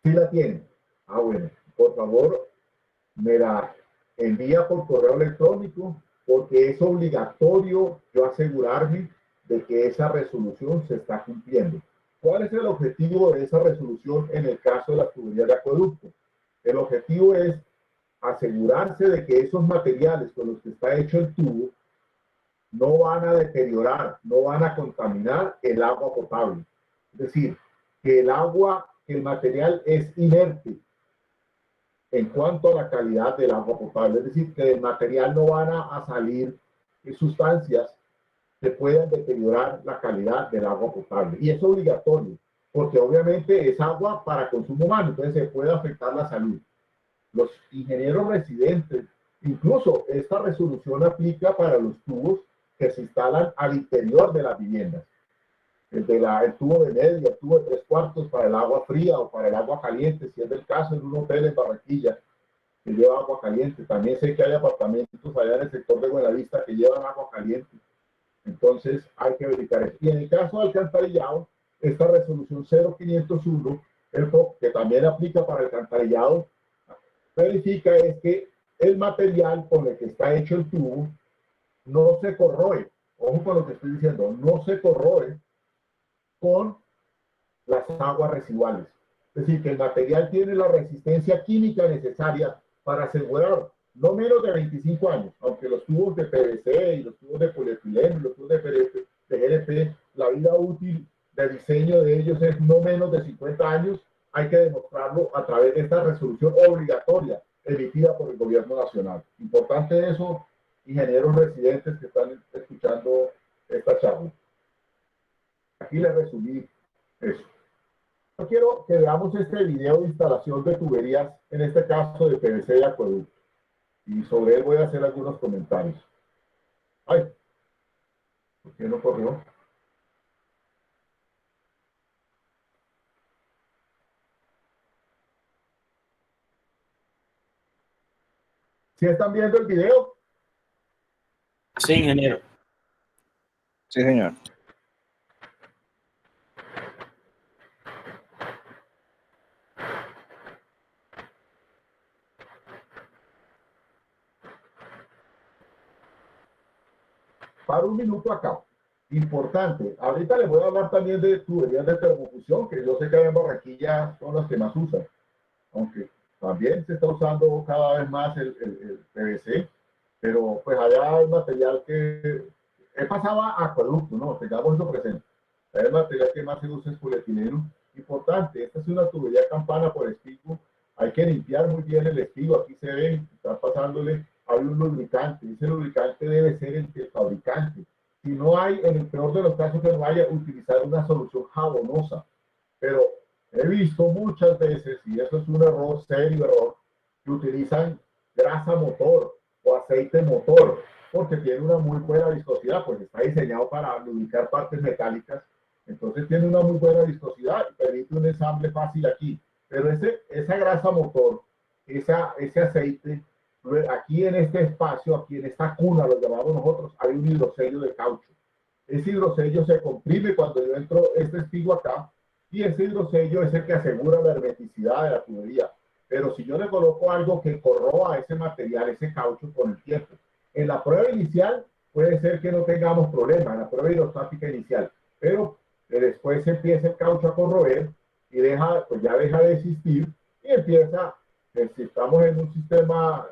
Sí la tiene. Ah, bueno, por favor, me la envía por correo electrónico, porque es obligatorio yo asegurarme de que esa resolución se está cumpliendo. ¿Cuál es el objetivo de esa resolución en el caso de las tuberías de acueducto? El objetivo es asegurarse de que esos materiales con los que está hecho el tubo no van a deteriorar, no van a contaminar el agua potable. Es decir, que el agua, que el material es inerte en cuanto a la calidad del agua potable. Es decir, que del material no van a salir sustancias que puedan deteriorar la calidad del agua potable. Y es obligatorio, porque obviamente es agua para consumo humano, entonces se puede afectar la salud. Los ingenieros residentes, incluso esta resolución aplica para los tubos que se instalan al interior de las viviendas. El tubo de media, el tubo de 3/4 para el agua fría o para el agua caliente, si es del caso en un hotel en Barranquilla que lleva agua caliente. También sé que hay apartamentos allá en el sector de Buenavista que llevan agua caliente. Entonces hay que verificar eso. Y en el caso de alcantarillado, esta resolución 0501, que también aplica para el alcantarillado, verifica es que el material con el que está hecho el tubo no se corroe. Ojo con lo que estoy diciendo, no se corroe con las aguas residuales. Es decir, que el material tiene la resistencia química necesaria para asegurar no menos de 25 años, aunque los tubos de PVC y los tubos de polietileno y los tubos de GLP, la vida útil de diseño de ellos es no menos de 50 años. Hay que demostrarlo a través de esta resolución obligatoria emitida por el gobierno nacional. Importante eso, ingenieros residentes que están escuchando esta charla. Aquí les resumí eso. Yo quiero que veamos este video de instalación de tuberías, en este caso de PVC de acueducto. Y sobre él voy a hacer algunos comentarios. Ay, ¿por qué no corrió? ¿Sí están viendo el video? Sí, ingeniero. Sí, señor. Para un minuto acá. Importante. Ahorita les voy a hablar también de tuberías de termofusión, que yo sé que en Barranquilla son las que más usan. Aunque también se está usando cada vez más el PVC, pero pues allá hay material que he pasado a acueducto, ¿no? Tengamos eso presente. El material que más se usa es polietileno. Importante, esta es una tubería campana por espigo. Hay que limpiar muy bien el espigo. Aquí se ve, está pasándole, hay un lubricante. Ese lubricante debe ser el del fabricante. Si no hay, en el peor de los casos que no haya, utilizar una solución jabonosa. Pero he visto muchas veces, y eso es un error, serio error, que utilizan grasa motor o aceite motor, porque tiene una muy buena viscosidad, pues está diseñado para lubricar partes metálicas, entonces tiene una muy buena viscosidad y permite un ensamble fácil aquí. Pero esa grasa motor, ese aceite, aquí en este espacio, aquí en esta cuna, lo llamamos nosotros, hay un hidrosello de caucho. Ese hidrosello se comprime cuando yo entro este espigo acá, y ese hidrosello es el que asegura la hermeticidad de la tubería. Pero si yo le coloco algo que corroa ese material, ese caucho con el tiempo, en la prueba inicial puede ser que no tengamos problema, en la prueba hidrostática inicial, pero después empieza el caucho a corroer y pues ya deja de existir y empieza, si estamos en un sistema,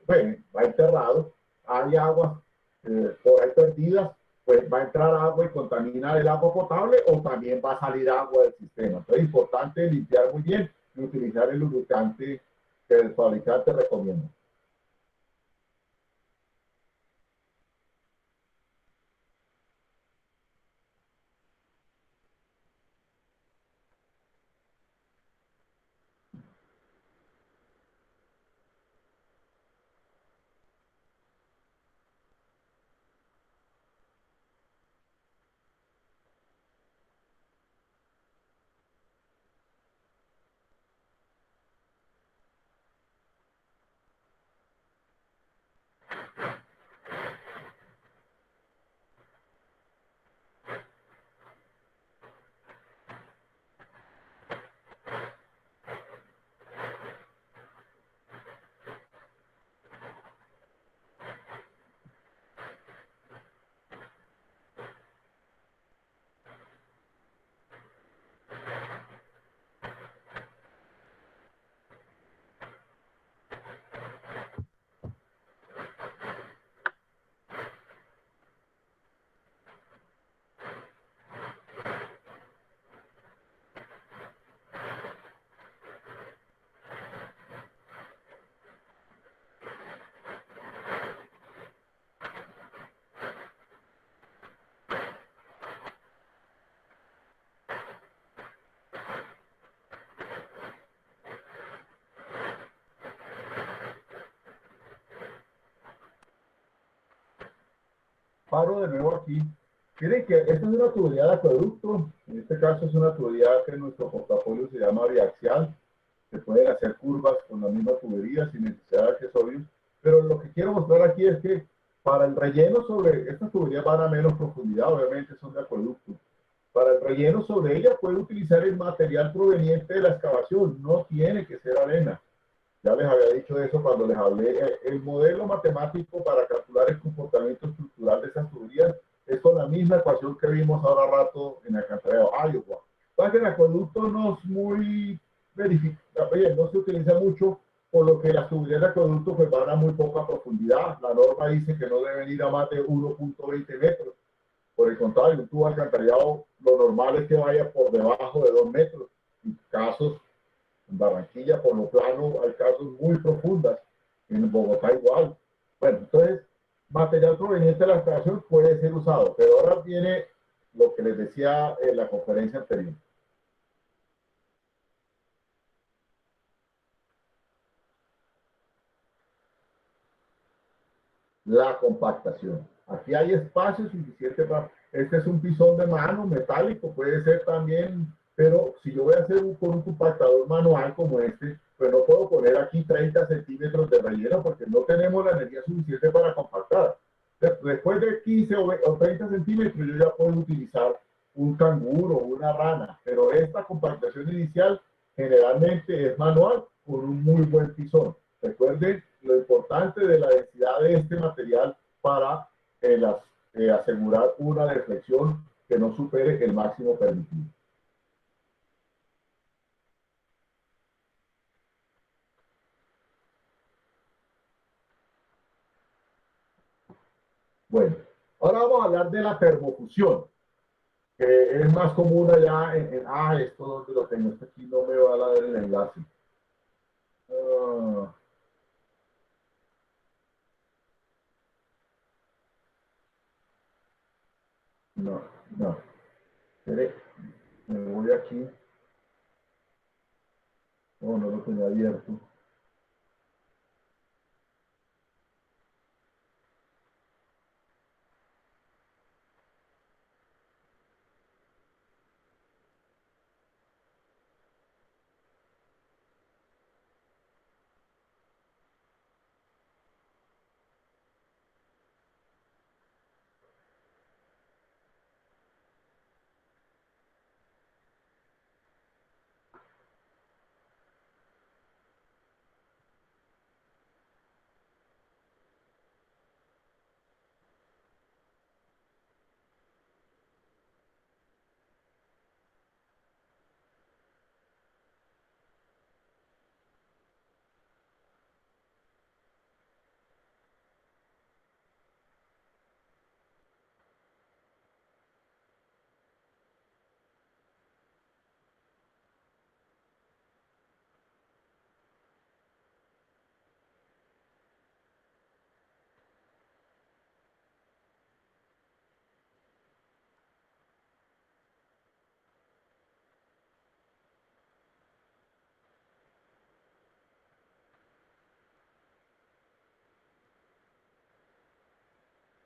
bueno, va enterrado, hay aguas por ahí perdidas, pues va a entrar agua y contaminar el agua potable o también va a salir agua del sistema. Entonces es importante limpiar muy bien y utilizar el lubricante que el fabricante recomienda. Paro de nuevo aquí. Miren que esta es una tubería de acueducto. En este caso es una tubería que en nuestro portafolio se llama biaxial. Se pueden hacer curvas con la misma tubería sin necesidad de accesorios. Pero lo que quiero mostrar aquí es que para el relleno sobre estas tuberías van a menos profundidad, obviamente son de acueducto. Para el relleno sobre ella puede utilizar el material proveniente de la excavación, no tiene que ser arena. Ya les había dicho eso cuando les hablé. El modelo matemático para calcular el comportamiento estructural de esas tuberías es con la misma ecuación que vimos ahora rato en el alcantarillado Iowa. Para que el acueducto no es muy verificable, no se utiliza mucho, por lo que las tuberías de acueducto pues van a muy poca profundidad. La norma dice que no deben ir a más de 1.20 metros. Por el contrario, un tubo alcantarillado, lo normal es que vaya por debajo de 2 metros. En casos En Barranquilla, por lo plano, hay casos muy profundas. En Bogotá igual. Bueno, entonces, material proveniente de la excavación puede ser usado, pero ahora viene lo que les decía en la conferencia anterior. La compactación. Aquí hay espacio suficiente para... Este es un pisón de mano metálico, puede ser también, pero si yo voy a hacer con un compactador manual como este, pues no puedo poner aquí 30 centímetros de relleno porque no tenemos la energía suficiente para compactar. Después de 15 o 30 centímetros yo ya puedo utilizar un canguro o una rana, pero esta compactación inicial generalmente es manual con un muy buen pisón. Recuerden lo importante de la densidad de este material para asegurar una deflexión que no supere el máximo permitido. Bueno, ahora vamos a hablar de la termofusión, que es más común allá esto donde lo tengo, esto aquí no me va a dar el enlace. No, no. Espere, me voy aquí. No, no lo tenía abierto.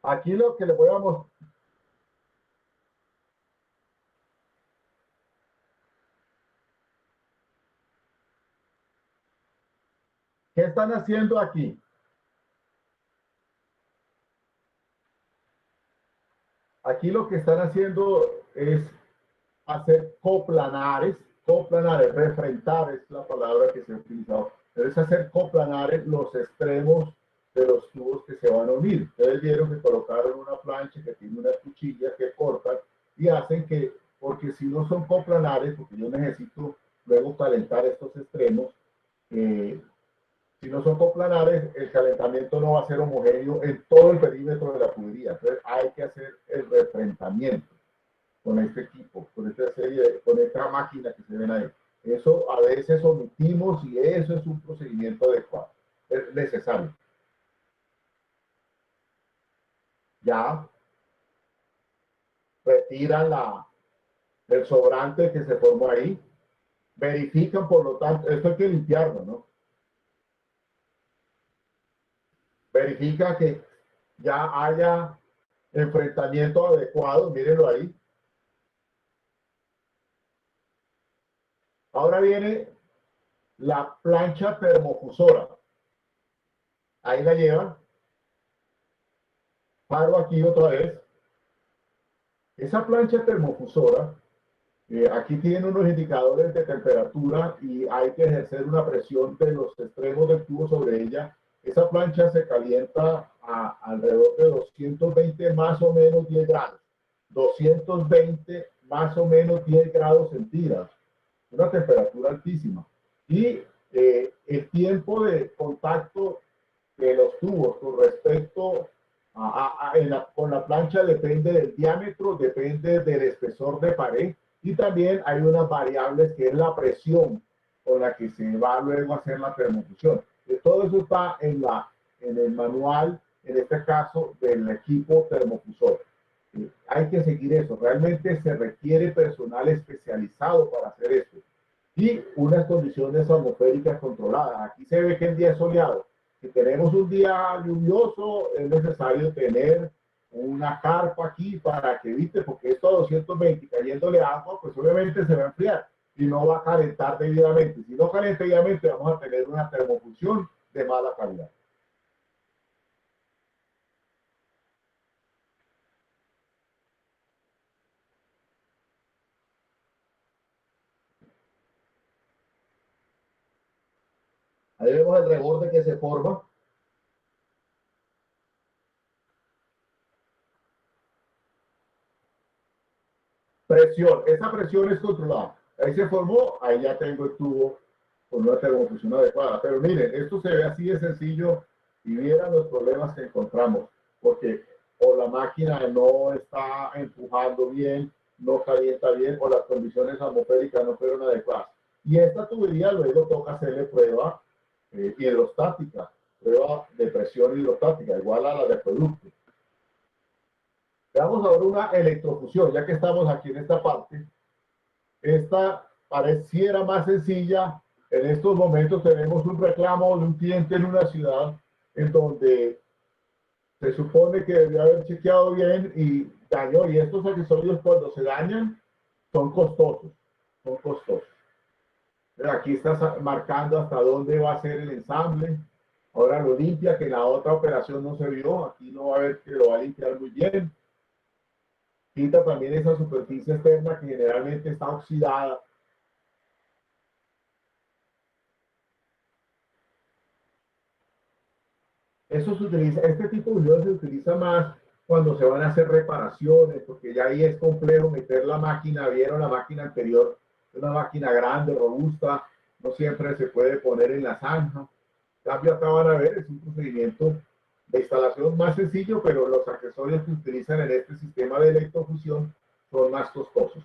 Aquí lo que le voy a mostrar. ¿Qué están haciendo aquí? Aquí lo que están haciendo es hacer coplanares, refrentar es la palabra que se ha utilizado, pero es hacer coplanares los extremos de los tubos que se van a unir. Ustedes vieron que colocaron una plancha que tiene unas cuchillas que cortan y hacen que, porque si no son coplanares, porque yo necesito luego calentar estos extremos, si no son coplanares, el calentamiento no va a ser homogéneo en todo el perímetro de la tubería. Entonces hay que hacer el refrentamiento con este equipo, con esta serie, con esta máquina que se ven ahí. Eso a veces omitimos y eso es un procedimiento adecuado, es necesario. Ya retiran el sobrante que se formó ahí, verifican, por lo tanto, esto hay que limpiarlo, ¿no? Verifica que ya haya enfrentamiento adecuado, mírenlo ahí. Ahora viene la plancha termofusora. Ahí la llevan. Paro aquí otra vez. Esa plancha termofusora, aquí tiene unos indicadores de temperatura y hay que ejercer una presión de los extremos del tubo sobre ella. Esa plancha se calienta a alrededor de 220 más o menos 10 grados. 220 más o menos 10 grados centígrados. Una temperatura altísima. Y el tiempo de contacto de los tubos con respecto con la plancha depende del diámetro, depende del espesor de pared y también hay unas variables que es la presión con la que se va luego a hacer la termofusión. Todo eso está en el manual, en este caso, del equipo termofusor. Hay que seguir eso. Realmente se requiere personal especializado para hacer esto. Y unas condiciones atmosféricas controladas. Aquí se ve que el día es soleado. Si tenemos un día lluvioso, es necesario tener una carpa aquí para que evite, porque esto a 220 cayéndole agua, pues obviamente se va a enfriar y no va a calentar debidamente. Si no calienta debidamente, vamos a tener una termofusión de mala calidad. Ahí vemos el reborde que se forma. Presión, esa presión es controlada. Ahí se formó, ahí ya tengo el tubo con una termofusión adecuada. Pero miren, esto se ve así de sencillo y vieran los problemas que encontramos, porque o la máquina no está empujando bien, no calienta bien, o las condiciones atmosféricas no fueron adecuadas. Y esta tubería luego toca hacerle prueba hidrostática, prueba de presión hidrostática, igual a la de producto. Veamos ahora una electrofusión, ya que estamos aquí en esta parte. Esta pareciera más sencilla. En estos momentos tenemos un reclamo de un cliente en una ciudad en donde se supone que debió haber chequeado bien y dañó. Y estos accesorios cuando se dañan son costosos. Son costosos. Aquí está marcando hasta dónde va a ser el ensamble. Ahora lo limpia, que en la otra operación no se vio. Aquí no va a ver que lo va a limpiar muy bien. Quita también esa superficie externa que generalmente está oxidada. Eso se utiliza, este tipo de unión se utiliza más cuando se van a hacer reparaciones, porque ya ahí es complejo meter la máquina. Vieron la máquina anterior, una máquina grande, robusta, no siempre se puede poner en la zanja. En cambio, acá van a ver, es un procedimiento de instalación más sencillo, pero los accesorios que utilizan en este sistema de electrofusión son más costosos.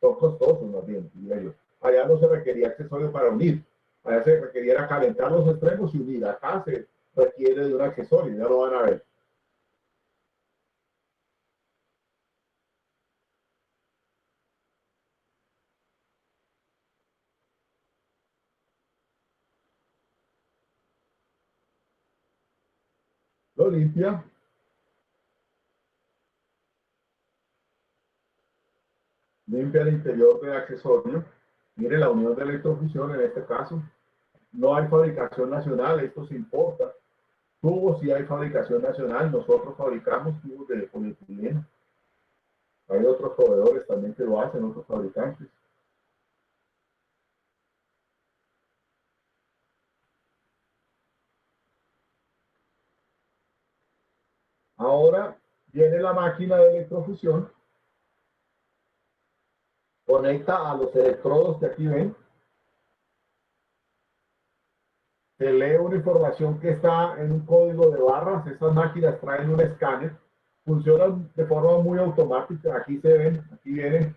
Son costosos más bien, diría yo. Allá no se requería accesorio para unir. Allá se requería calentar los extremos y unir. Acá se requiere de un accesorio, ya lo van a ver. Lo limpia. Limpia el interior del accesorio. Mire la unión de electrofusión en este caso. No hay fabricación nacional, esto se importa. Tubos sí hay fabricación nacional, nosotros fabricamos tubos de polietileno. Hay otros proveedores también que lo hacen, otros fabricantes. Ahora viene la máquina de electrofusión, conecta a los electrodos que aquí ven, se lee una información que está en un código de barras. Estas máquinas traen un escáner, funcionan de forma muy automática. Aquí se ven, aquí vienen.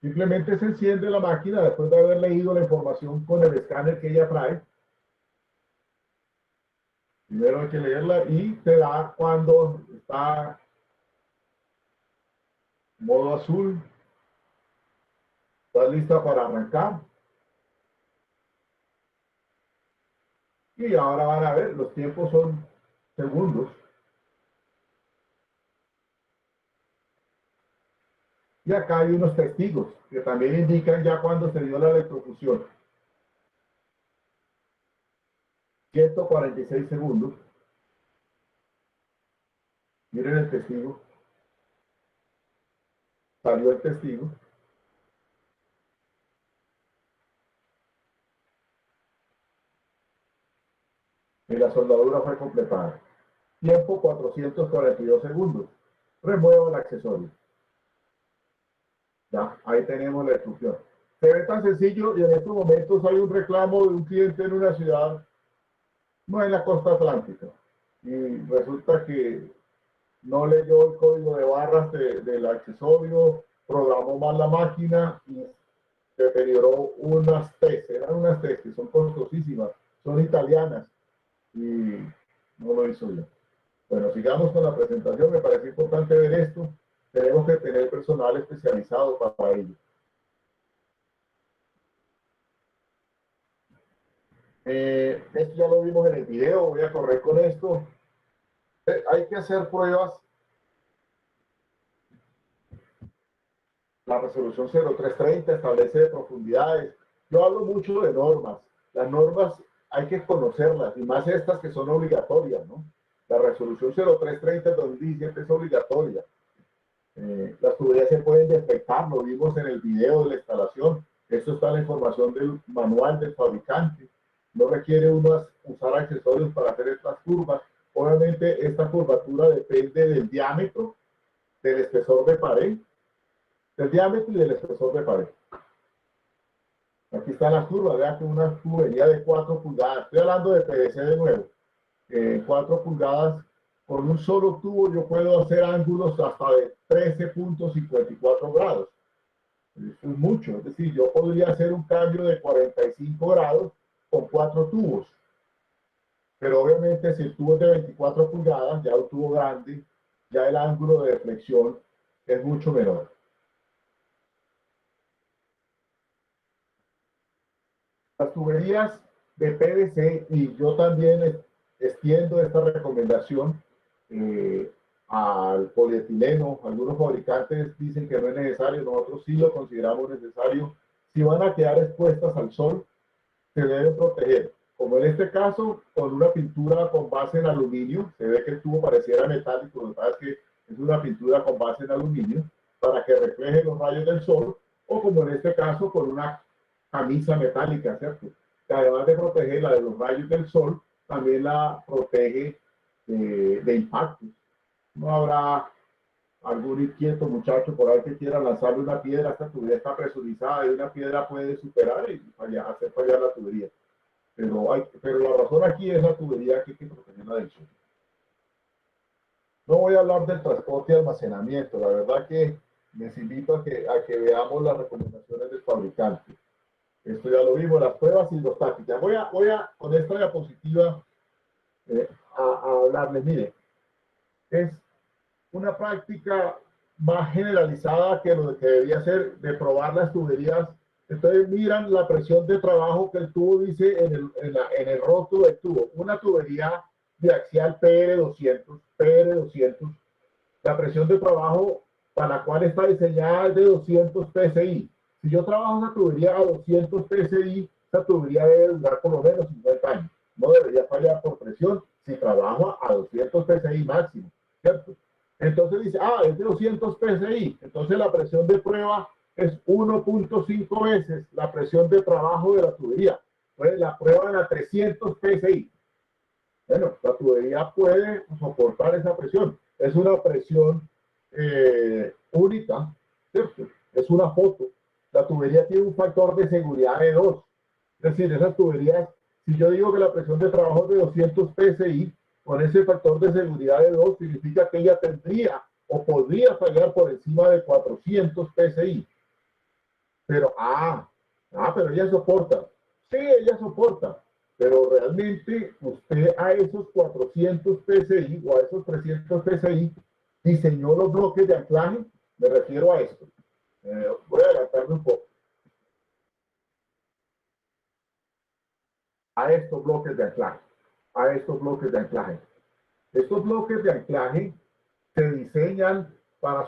Simplemente se enciende la máquina después de haber leído la información con el escáner que ella trae. Primero hay que leerla y te da cuando está en modo azul. Está lista para arrancar. Y ahora van a ver, los tiempos son segundos. Y acá hay unos testigos que también indican ya cuando se dio la electrofusión. 146 segundos. Miren el testigo. Salió el testigo. Y la soldadura fue completada. Tiempo 442 segundos. Remuevo el accesorio. Ya, ahí tenemos la instrucción. Se ve tan sencillo y en estos momentos hay un reclamo de un cliente en una ciudad no en la costa atlántica. Y resulta que no leyó el código de barras del accesorio, programó mal la máquina y deterioró unas test, eran unas test que son costosísimas, son italianas y no lo hizo bien. Bueno, sigamos con la presentación, me parece importante ver esto, tenemos que tener personal especializado para ello. Esto ya lo vimos en el video, voy a correr con esto. Hay que hacer pruebas. La resolución 0330 establece profundidades. Yo hablo mucho de normas. Las normas hay que conocerlas, y más estas que son obligatorias, ¿no? La resolución 0330 2017 es obligatoria. Las tuberías se pueden defectar, lo vimos en el video de la instalación. Esto está en la información del manual del fabricante. No requiere uno usar accesorios para hacer estas curvas. Obviamente, esta curvatura depende del diámetro, del espesor de pared, del diámetro y del espesor de pared. Aquí está la curva, vean que una tubería de 4 pulgadas, estoy hablando de PVC de nuevo, 4 pulgadas, con un solo tubo yo puedo hacer ángulos hasta de 13.54 grados. Eso es mucho, es decir, yo podría hacer un cambio de 45 grados con 4 tubos. Pero obviamente si el tubo es de 24 pulgadas, ya un tubo grande, ya el ángulo de deflexión es mucho menor. Las tuberías de PVC, y yo también extiendo esta recomendación al polietileno. Algunos fabricantes dicen que no es necesario, nosotros sí lo consideramos necesario. Si van a quedar expuestas al sol, se deben proteger. Como en este caso, con una pintura con base en aluminio, se ve que el tubo pareciera metálico, lo que pasa es que es una pintura con base en aluminio para que refleje los rayos del sol, o como en este caso, con una camisa metálica, ¿cierto? Que además de protegerla de los rayos del sol, también la protege de impactos. No habrá algún inquieto muchacho por ahí que quiera lanzarle una piedra, esta tubería está presurizada y una piedra puede superar y hacer fallar la tubería. Pero la razón aquí es la tubería que hay que protegerla del sol. No voy a hablar del transporte y almacenamiento, la verdad que les invito a que veamos las recomendaciones del fabricante. Esto ya lo vimos, las pruebas hidrostáticas. Voy a con esta diapositiva a hablarles. Mire, es una práctica más generalizada que lo que debía ser de probar las tuberías. Entonces miran la presión de trabajo que el tubo dice en el rótulo del tubo. Una tubería biaxial PR200, la presión de trabajo para la cual está diseñada es de 200 psi. Si yo trabajo una tubería a 200 psi, esa tubería debe durar por lo menos 50 años. No debería fallar por presión si trabajo a 200 psi máximo, ¿cierto? Entonces dice, es de 200 psi. Entonces la presión de prueba es 1.5 veces la presión de trabajo de la tubería. Pues la prueban a 300 psi. Bueno, la tubería puede soportar esa presión. Es una presión única, ¿cierto? Es una foto. La tubería tiene un factor de seguridad de 2. Es decir, esas tuberías, si yo digo que la presión de trabajo es de 200 psi, con ese factor de seguridad de 2, significa que ella tendría o podría fallar por encima de 400 psi. Pero, pero ella soporta. Sí, ella soporta. Pero realmente usted a esos 400 psi o a esos 300 psi diseñó los bloques de anclaje. Me refiero a esto. Voy a adelantarme un poco. A estos bloques de anclaje. A estos bloques de anclaje. Estos bloques de anclaje se diseñan para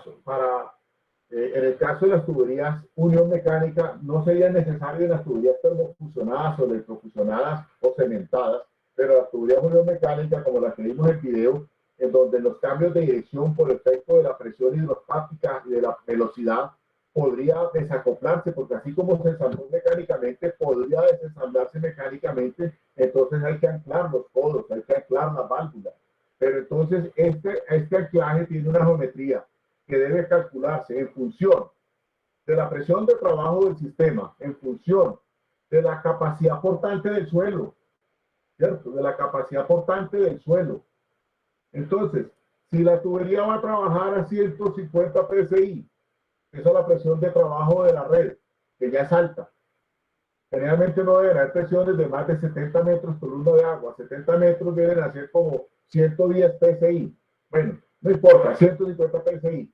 en el caso de las tuberías unión mecánica, no sería necesario en las tuberías termofusionadas o electrofusionadas o cementadas, pero las tuberías unión mecánica, como las que vimos en el video, en donde los cambios de dirección por efecto de la presión hidrostática y de la velocidad podría desacoplarse, porque así como se ensambló mecánicamente, podría desensamblarse mecánicamente, entonces hay que anclar los codos, hay que anclar las válvulas. Pero entonces este anclaje tiene una geometría que debe calcularse en función de la presión de trabajo del sistema, en función de la capacidad portante del suelo, ¿cierto? De la capacidad portante del suelo. Entonces, si la tubería va a trabajar a 150 psi, esa es la presión de trabajo de la red, que ya es alta. Generalmente no deben haber presiones de más de 70 metros columna de agua. 70 metros deben hacer como 110 psi. Bueno, no importa, 150 psi.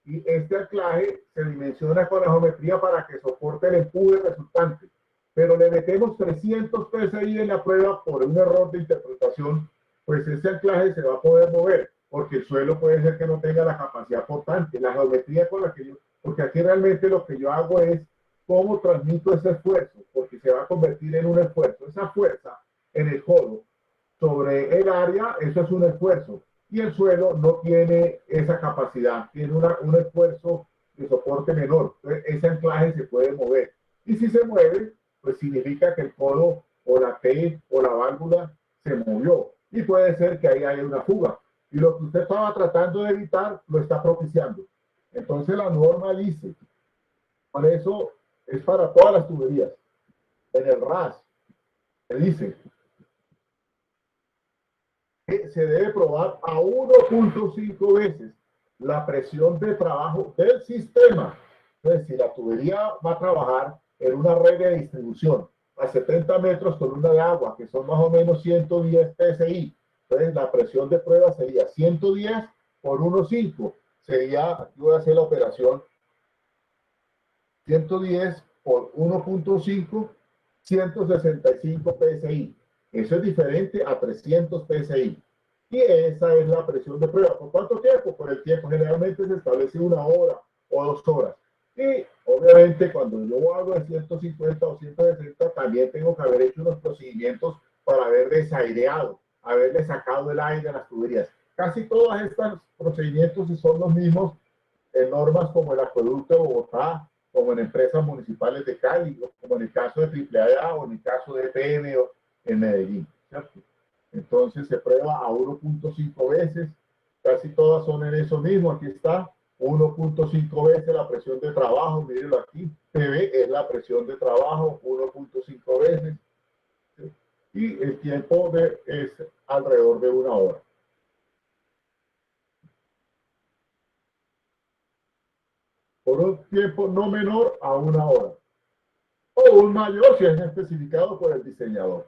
Y este anclaje se dimensiona con la geometría para que soporte el empuje resultante. Pero le metemos 300 psi en la prueba por un error de interpretación, pues ese anclaje se va a poder mover, porque el suelo puede ser que no tenga la capacidad portante. La geometría con la que yo, porque aquí realmente lo que yo hago es cómo transmito ese esfuerzo, porque se va a convertir en un esfuerzo. Esa fuerza en el codo sobre el área, eso es un esfuerzo. Y el suelo no tiene esa capacidad, tiene un esfuerzo de soporte menor. Entonces, ese anclaje se puede mover. Y si se mueve, pues significa que el codo o la T o la válvula se movió. Y puede ser que ahí haya una fuga. Y lo que usted estaba tratando de evitar, lo está propiciando. Entonces la norma dice, por eso es para todas las tuberías. En el RAS, se dice que se debe probar a 1.5 veces la presión de trabajo del sistema. Entonces, si la tubería va a trabajar en una red de distribución a 70 metros con una de agua, que son más o menos 110 psi, entonces la presión de prueba sería 110 por 1.5. Sería, aquí voy a hacer la operación, 110 por 1.5, 165 psi. Eso es diferente a 300 psi. Y esa es la presión de prueba. ¿Por cuánto tiempo? Por el tiempo. Generalmente se establece 1 hora o 2 horas. Y obviamente cuando yo hago de 150 o 160, también tengo que haber hecho unos procedimientos para haber desaireado, haberle sacado el aire a las tuberías. Casi todos estos procedimientos son los mismos en normas como el acueducto de Bogotá, como en empresas municipales de Cali, como en el caso de AAA o en el caso de EPM en Medellín, ¿cierto? Entonces se prueba a 1.5 veces, casi todas son en eso mismo, aquí está, 1.5 veces la presión de trabajo, mírenlo aquí, PB es la presión de trabajo, 1.5 veces, ¿sí? Y el tiempo es alrededor de 1 hora. Por un tiempo no menor a 1 hora. O un mayor si es especificado por el diseñador.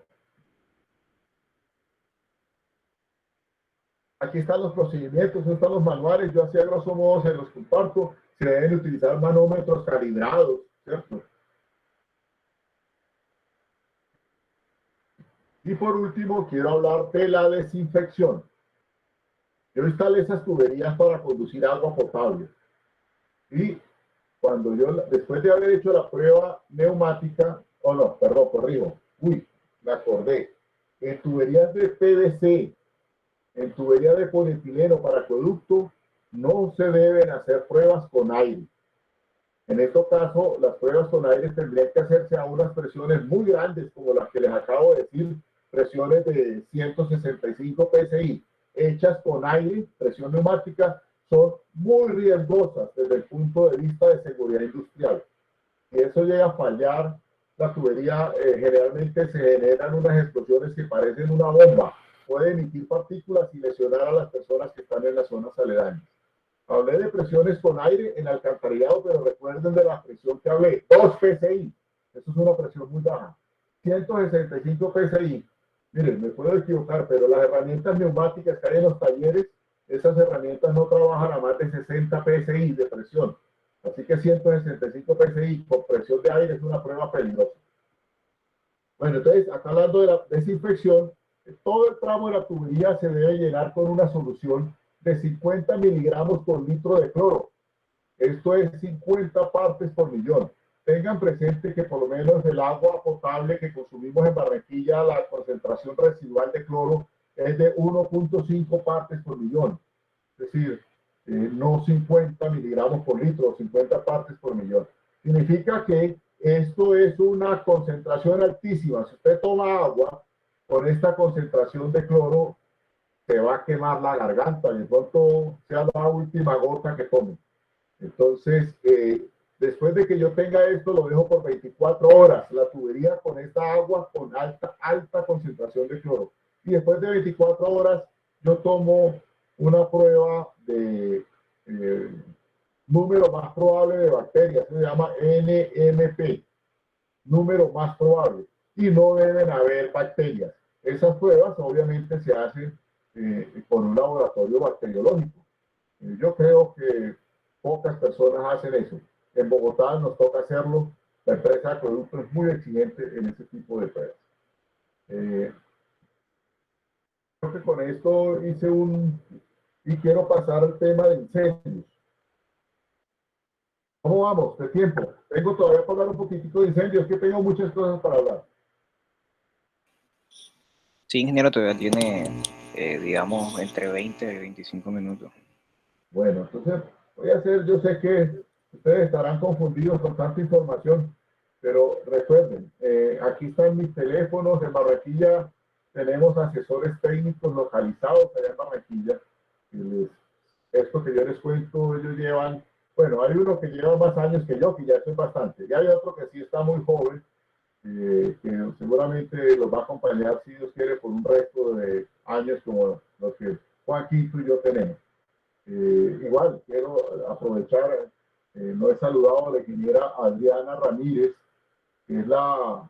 Aquí están los procedimientos, están los manuales, yo así a grosso modo se los comparto. Se deben utilizar manómetros calibrados, ¿cierto? Y por último, quiero hablar de la desinfección. Yo instalé esas tuberías para conducir agua potable. Y cuando yo, después de haber hecho la prueba neumática, no, perdón, corrijo, me acordé, en tuberías de PVC, en tuberías de polietileno para acueducto, no se deben hacer pruebas con aire. En este caso, las pruebas con aire tendrían que hacerse a unas presiones muy grandes, como las que les acabo de decir, presiones de 165 psi, hechas con aire, presión neumática, son muy riesgosas desde el punto de vista de seguridad industrial. Si eso llega a fallar, la tubería generalmente se generan unas explosiones que parecen una bomba, puede emitir partículas y lesionar a las personas que están en las zonas aledañas. Hablé de presiones con aire en alcantarillado, pero recuerden de la presión que hablé, 2 psi. Eso es una presión muy baja. 165 psi. Miren, me puedo equivocar, pero las herramientas neumáticas que hay en los talleres, esas herramientas no trabajan a más de 60 psi de presión. Así que 165 psi por presión de aire es una prueba peligrosa. Bueno, entonces, acá hablando de la desinfección, todo el tramo de la tubería se debe llenar con una solución de 50 miligramos por litro de cloro. Esto es 50 partes por millón. Tengan presente que por lo menos el agua potable que consumimos en Barranquilla, la concentración residual de cloro es de 1.5 partes por millón. Es decir, no 50 miligramos por litro, 50 partes por millón. Significa que esto es una concentración altísima. Si usted toma agua con esta concentración de cloro, se va a quemar la garganta y de pronto sea la última gota que tome. Entonces, después de que yo tenga esto, lo dejo por 24 horas, la tubería con esta agua con alta concentración de cloro. Y después de 24 horas, yo tomo una prueba de número más probable de bacterias, se llama NMP, número más probable, y no deben haber bacterias. Esas pruebas obviamente se hacen con un laboratorio bacteriológico. Yo creo que pocas personas hacen eso. En Bogotá nos toca hacerlo. La empresa de Acueducto es muy exigente en ese tipo de pruebas. Creo que con esto hice y quiero pasar al tema de incendios. ¿Cómo vamos de tiempo? Tengo todavía para hablar un poquitico de incendios, que tengo muchas cosas para hablar. Sí, ingeniero, todavía tiene, digamos, entre 20 y 25 minutos. Bueno, entonces voy a hacer, yo sé que ustedes estarán confundidos con tanta información, pero recuerden, aquí están mis teléfonos. En Barranquilla tenemos asesores técnicos localizados allá en Barranquilla. Esto que yo les cuento, ellos llevan, bueno, hay uno que lleva más años que yo, que ya es bastante, y hay otro que sí está muy joven, que seguramente los va a acompañar, si Dios quiere, por un resto de años como los que Joaquito y yo tenemos. Igual, quiero aprovechar, no he saludado a la ingeniera Adriana Ramírez, que es la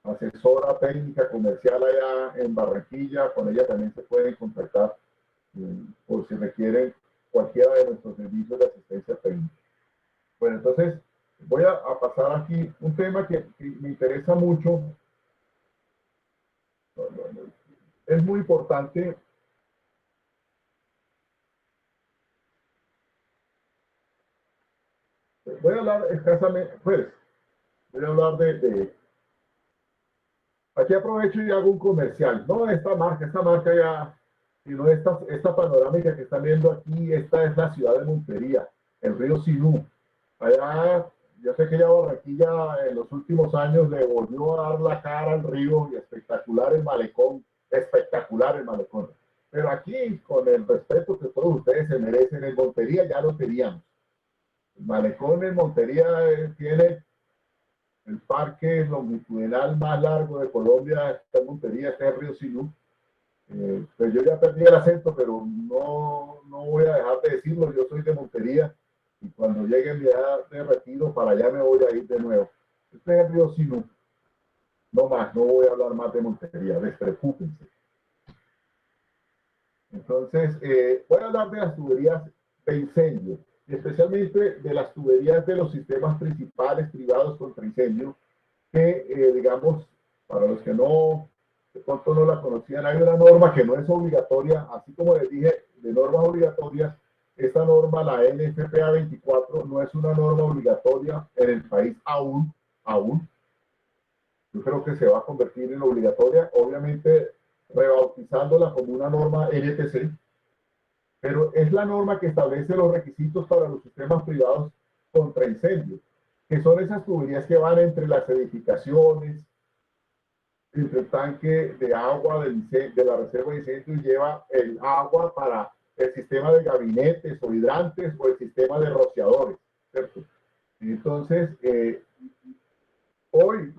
asesora técnica comercial allá en Barranquilla. Con ella también se pueden contactar por si requieren cualquiera de nuestros servicios de asistencia técnica. Bueno, entonces voy a pasar aquí un tema que me interesa mucho. Es muy importante. Voy a hablar escasamente, pues, voy a hablar aquí aprovecho y hago un comercial. No esta marca ya, sino esta panorámica que están viendo aquí. Esta es la ciudad de Montería, el río Sinú. Allá, yo sé que ya Barranquilla en los últimos años le volvió a dar la cara al río, y espectacular el malecón, espectacular el malecón. Pero aquí, con el respeto que todos ustedes se merecen, en Montería ya lo teníamos. El malecón en Montería tiene el parque longitudinal más largo de Colombia. Está en Montería, está en el río Sinú. Pues yo ya perdí el acento, pero no voy a dejar de decirlo. Yo soy de Montería, y cuando llegue mi edad de retiro, para allá me voy a ir de nuevo. Este es el río Sinú. No más, no voy a hablar más de Montería, despreocúpense. Entonces, voy a hablar de las tuberías de incendio, y especialmente de las tuberías de los sistemas principales privados contra incendio, que, digamos, para los que de pronto no la conocían, hay una norma que no es obligatoria, así como les dije, de normas obligatorias. Esta norma, la NFPA 24, no es una norma obligatoria en el país aún. Yo creo que se va a convertir en obligatoria, obviamente rebautizándola como una norma NTC, pero es la norma que establece los requisitos para los sistemas privados contra incendios, que son esas tuberías que van entre las edificaciones, entre el tanque de agua de la reserva de incendio, y lleva el agua para el sistema de gabinetes o hidrantes o el sistema de rociadores, ¿cierto? Entonces, hoy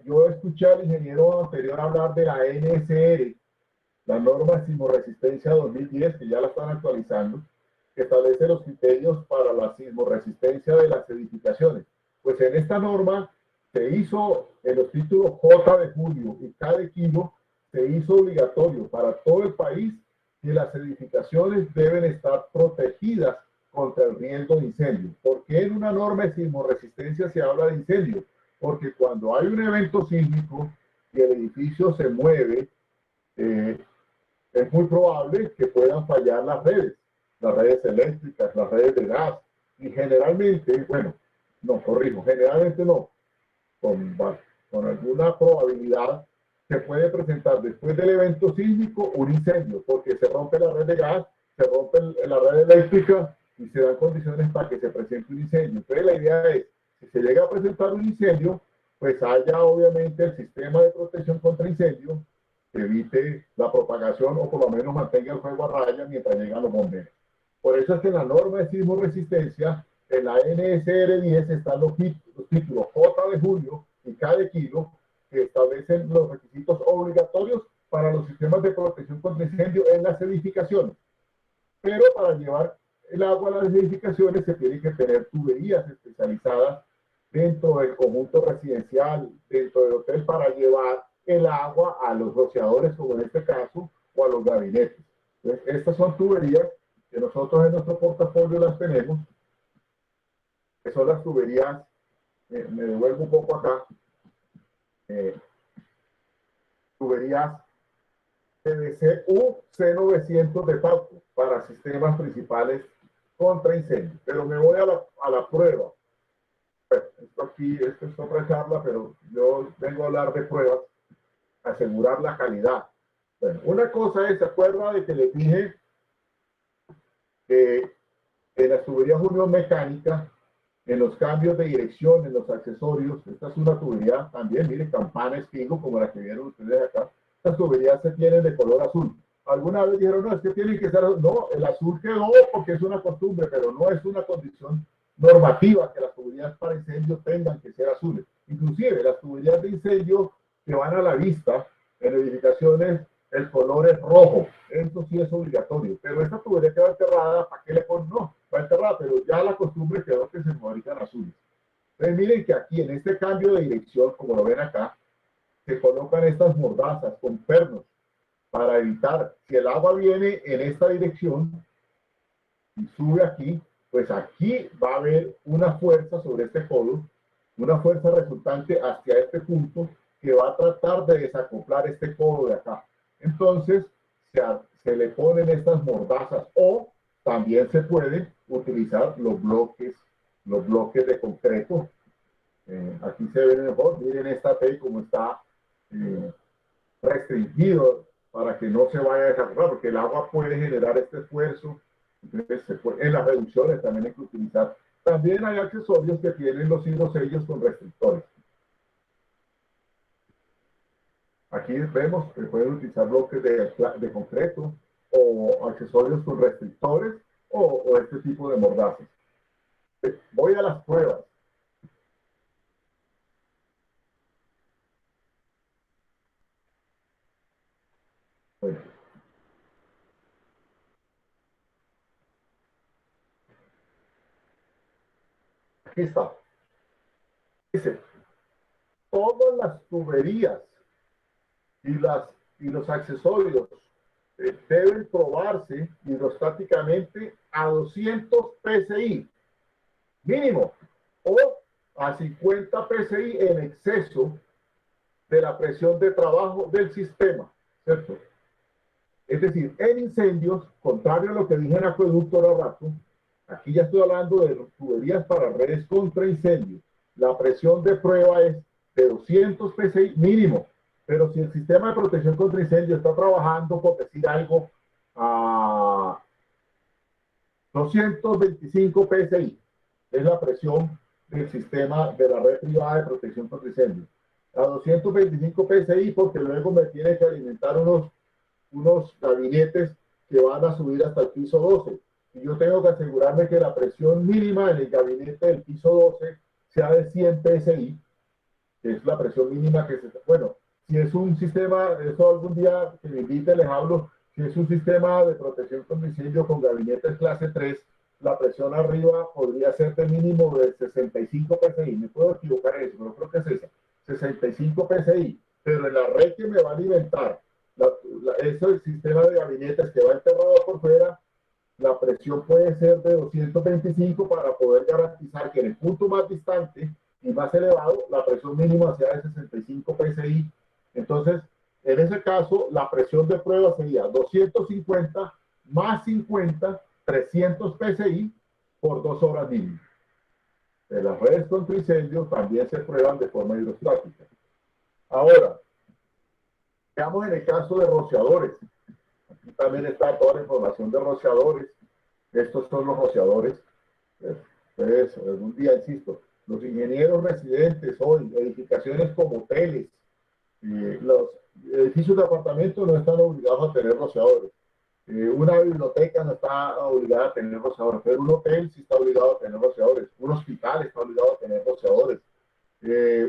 yo escuché al ingeniero anterior hablar de la NSR, la norma sismoresistencia 2010, que ya la están actualizando, que establece los criterios para la sismoresistencia de las edificaciones. Pues en esta norma se hizo, en los títulos J de julio y K de kilo, se hizo obligatorio para todo el país que las edificaciones deben estar protegidas contra el riesgo de incendio. ¿Por qué en una norma de sismoresistencia se habla de incendio? Porque cuando hay un evento sísmico y el edificio se mueve, es muy probable que puedan fallar las redes eléctricas, las redes de gas, y generalmente, bueno, no, corrijo, generalmente no, con alguna probabilidad se puede presentar después del evento sísmico un incendio, porque se rompe la red de gas, se rompe la red eléctrica y se dan condiciones para que se presente un incendio. Entonces la idea es, si se llega a presentar un incendio, pues haya obviamente el sistema de protección contra incendio que evite la propagación, o por lo menos mantenga el fuego a raya mientras llegan los bomberos. Por eso es que la norma de sismoresistencia en la NSR 10 están los títulos J de julio y K de kilo, que establecen los requisitos obligatorios para los sistemas de protección contra incendio en las edificaciones. Pero para llevar el agua a las edificaciones se tienen que tener tuberías especializadas dentro del conjunto residencial, dentro del hotel, para llevar el agua a los rociadores, como en este caso, o a los gabinetes. Entonces, estas son tuberías que nosotros en nuestro portafolio las tenemos, que son las tuberías, me devuelvo un poco acá, tuberías PVC u C900 de Pauco para sistemas principales contra incendio. Pero me voy a la prueba. Bueno, esto es otra charla, pero yo vengo a hablar de pruebas, asegurar la calidad. Bueno, una cosa es, ¿se acuerda de que les dije que en las tuberías unión mecánica, en los cambios de dirección, en los accesorios, esta es una tubería también, miren, campana Espigo, como la que vieron ustedes acá, estas tuberías se tienen de color azul. Alguna vez dijeron, no, es que tienen que ser azul. No, el azul quedó porque es una costumbre, pero no es una condición normativa que las tuberías para incendio tengan que ser azules. Inclusive las tuberías de incendio que van a la vista en edificaciones, el color es rojo. Eso sí es obligatorio. Pero esta tubería queda enterrada, ¿para qué le ponen? No, va enterrada, pero ya la costumbre quedó que se fabrican azules. Entonces miren que aquí en este cambio de dirección, como lo ven acá, se colocan estas mordazas con pernos para evitar, si el agua viene en esta dirección y sube aquí, pues aquí va a haber una fuerza sobre este codo, una fuerza resultante hacia este punto que va a tratar de desacoplar este codo de acá. Entonces se le ponen estas mordazas, o también se pueden utilizar los bloques de concreto. Aquí se ve mejor, miren esta T como está restringido para que no se vaya a desacoplar, porque el agua puede generar este esfuerzo. Entonces, en las reducciones también hay que utilizar. También hay accesorios que tienen los hidrosellos con restrictores. Aquí vemos que pueden utilizar bloques de concreto o accesorios con restrictores o este tipo de mordazas. Voy a las pruebas. Bueno. Aquí está. Dice, todas las tuberías y los accesorios deben probarse hidrostáticamente a 200 psi mínimo o a 50 psi en exceso de la presión de trabajo del sistema, ¿cierto? Es decir, en incendios, contrario a lo que dije en acueducto hace rato, aquí ya estoy hablando de tuberías para redes contra incendios. La presión de prueba es de 200 psi mínimo. Pero si el sistema de protección contra incendio está trabajando, por decir algo, a 225 psi, es la presión del sistema de la red privada de protección contra incendio. A 225 psi, porque luego me tiene que alimentar unos gabinetes que van a subir hasta el piso 12. Y yo tengo que asegurarme que la presión mínima en el gabinete del piso 12 sea de 100 psi, que es la presión mínima que se... Bueno, si es un sistema, eso algún día que me invite les hablo, si es un sistema de protección contra incendio con gabinetes clase 3, la presión arriba podría ser de mínimo de 65 psi. Me puedo equivocar en eso, pero creo que es esa, 65 psi. Pero en la red que me va a alimentar ese sistema de gabinetes que va enterrado por fuera, la presión puede ser de 225 para poder garantizar que en el punto más distante y más elevado, la presión mínima sea de 65 psi. Entonces, en ese caso, la presión de prueba sería 250 más 50, 300 psi por 2 horas mínimo. En las redes contra incendios también se prueban de forma hidrostática. Ahora, veamos en el caso de rociadores. Aquí también está toda la información de rociadores. Estos son los rociadores. Entonces, algún día, insisto, los ingenieros residentes hoy, edificaciones como hoteles, los edificios de apartamentos no están obligados a tener rociadores. Una biblioteca no está obligada a tener rociadores, pero un hotel sí está obligado a tener rociadores, un hospital está obligado a tener rociadores,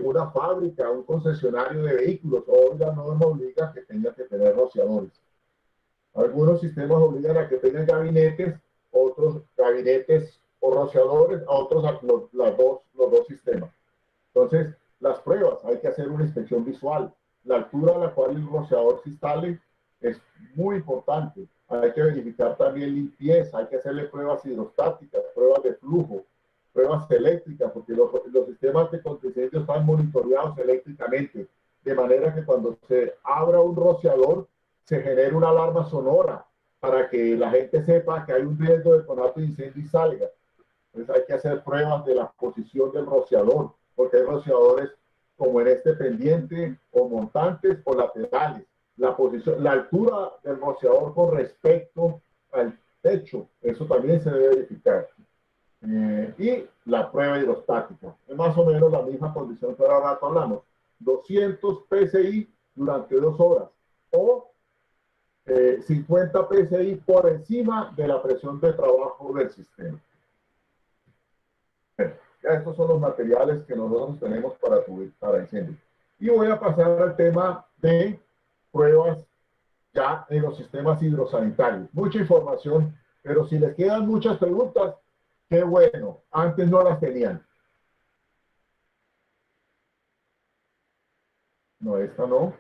una fábrica, un concesionario de vehículos, hoy la norma obliga a que tenga que tener rociadores. Algunos sistemas obligan a que tengan gabinetes, otros gabinetes o rociadores, a otros los dos sistemas. Entonces, las pruebas, hay que hacer una inspección visual. La altura a la cual el rociador se instale es muy importante. Hay que verificar también limpieza, hay que hacerle pruebas hidrostáticas, pruebas de flujo, pruebas eléctricas, porque los sistemas de contraincendio están monitoreados eléctricamente, de manera que cuando se abra un rociador, se genere una alarma sonora para que la gente sepa que hay un riesgo de conato de incendio y salga. Entonces hay que hacer pruebas de la posición del rociador, porque hay rociadores como en este pendiente, o montantes o laterales. La posición, la altura del rociador con respecto al techo, eso también se debe verificar. Y la prueba hidrostática. Es más o menos la misma condición que ahora rato hablamos. 200 PSI durante 2 horas o 50 PSI por encima de la presión de trabajo del sistema. Ya estos son los materiales que nosotros tenemos para incendios. Y voy a pasar al tema de pruebas ya en los sistemas hidrosanitarios. Mucha información, pero si les quedan muchas preguntas, qué bueno, antes no las tenían. No, esta no.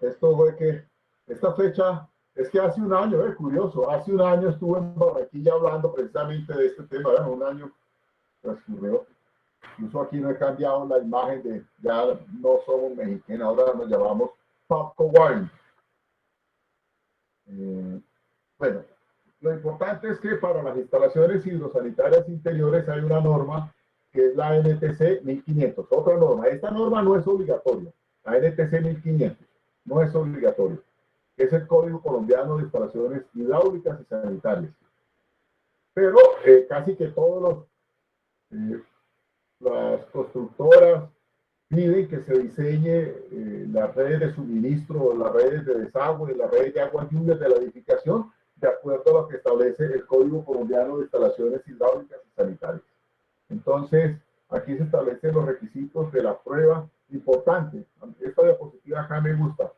Esto fue que, esta fecha, es que hace un año, curioso, hace un año estuve en Barranquilla hablando precisamente de este tema, un año transcurrió. Incluso aquí no he cambiado la imagen de, ya no somos mexicanos, ahora nos llamamos Popco Wine. Bueno, lo importante es que para las instalaciones hidrosanitarias interiores hay una norma que es la NTC 1500, otra norma. Esta norma no es obligatoria, la NTC 1500 no es obligatoria, es el Código Colombiano de Instalaciones Hidráulicas y Sanitarias. Pero casi que todos las constructoras piden que se diseñe las redes de suministro, las redes de desagüe, las redes de agua lluvia de la edificación, de acuerdo a lo que establece el Código Colombiano de Instalaciones Hidráulicas y Sanitarias. Entonces, aquí se establecen los requisitos de la prueba. Importante, esta diapositiva acá me gusta.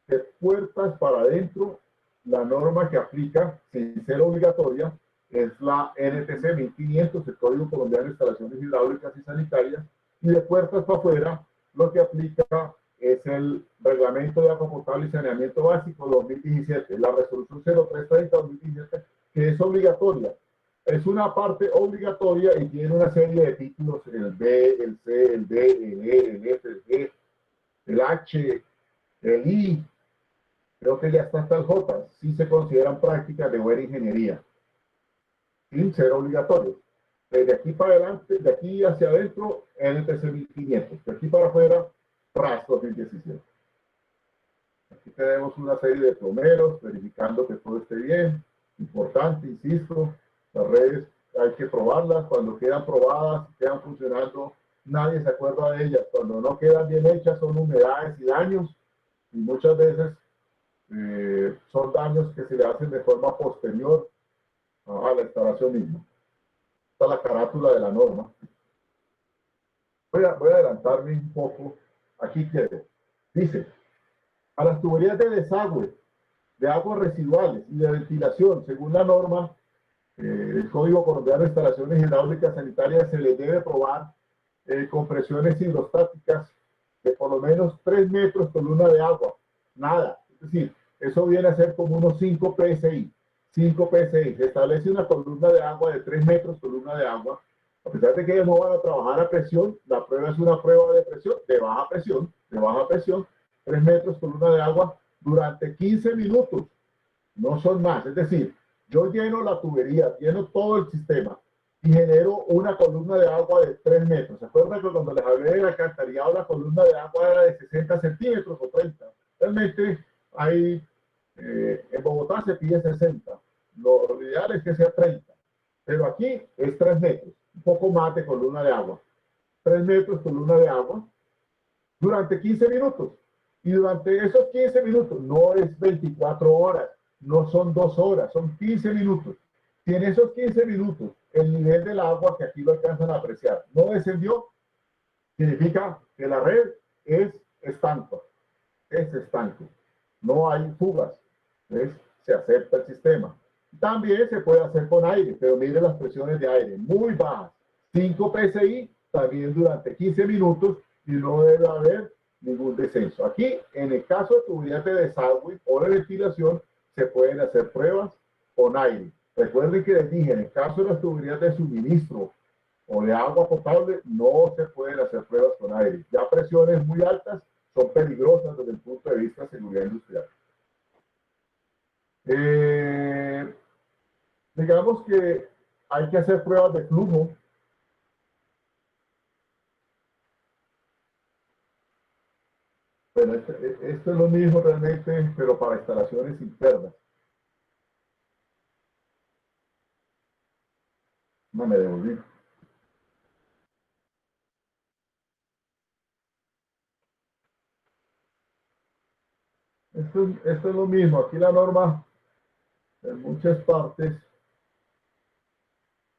De puertas para adentro, la norma que aplica, sin ser obligatoria, es la NTC 1500, el Código Colombiano de Instalaciones Hidráulicas y Sanitarias, y de puertas para afuera, lo que aplica es el Reglamento de Agua Potable y Saneamiento Básico 2017, la Resolución 0330-2017, que es obligatoria. Es una parte obligatoria y tiene una serie de títulos, el B, el C, el D, el E, el F, el G, el H, el I, creo que ya está hasta el J, sí se consideran prácticas de buena ingeniería, sin ser obligatorios. De aquí para adelante, de aquí hacia adentro, NTC 1500. De aquí para afuera, RAS 2017. Aquí tenemos una serie de plomeros, verificando que todo esté bien. Importante, insisto, las redes hay que probarlas. Cuando quedan probadas, quedan funcionando, nadie se acuerda de ellas. Cuando no quedan bien hechas, son humedades y daños. Y muchas veces son daños que se le hacen de forma posterior a la instalación misma. Está la carátula de la norma. Voy a adelantarme un poco. Aquí quede. Dice, a las tuberías de desagüe, de aguas residuales y de ventilación, según la norma el Código Colombiano de Instalaciones Hidráulicas Sanitarias, se les debe probar con presiones hidrostáticas de por lo menos 3 metros columna de agua. Nada. Es decir, eso viene a ser como unos 5 PSI. 5 PSI. Se establece una columna de agua de 3 metros columna de agua. A pesar de que ellos no van a trabajar a presión, la prueba es una prueba de presión, de baja presión, 3 metros columna de agua durante 15 minutos. No son más. Es decir, yo lleno la tubería, lleno todo el sistema y genero una columna de agua de 3 metros. ¿Se acuerdan que cuando les hablé del alcantarillado, la columna de agua era de 60 centímetros o 30? Realmente hay, en Bogotá se pide 60. Lo ideal es que sea 30. pero aquí es 3 metros, un poco más de columna de agua. 3 metros columna de agua durante 15 minutos. Y durante esos 15 minutos, no es 24 horas, no son 2 horas, son 15 minutos. Si en esos 15 minutos el nivel del agua, que aquí lo alcanzan a apreciar, no descendió, significa que la red es estanca, es estanque. No hay fugas, ¿ves? Se acepta el sistema. También se puede hacer con aire, pero mire las presiones de aire, muy bajas. 5 psi también durante 15 minutos y no debe haber ningún descenso. Aquí, en el caso de tuberías de desagüe o de ventilación, se pueden hacer pruebas con aire. Recuerden que les dije, en el caso de las tuberías de suministro o de agua potable, no se pueden hacer pruebas con aire. Ya presiones muy altas son peligrosas desde el punto de vista de seguridad industrial. Digamos que hay que hacer pruebas de flujo. Bueno, esto es lo mismo realmente, pero para instalaciones internas. No me devolví. Esto es lo mismo. Aquí la norma, en muchas partes,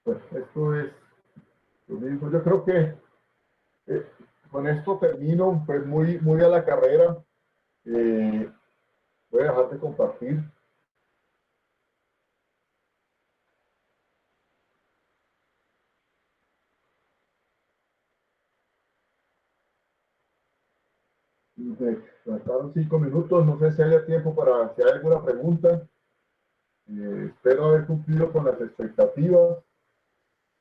pues esto es lo mismo. Yo creo que con esto termino, pues muy a la carrera. Voy a dejar de compartir. Me faltaron 5 minutos, no sé si haya tiempo para si hay alguna pregunta. Espero haber cumplido con las expectativas.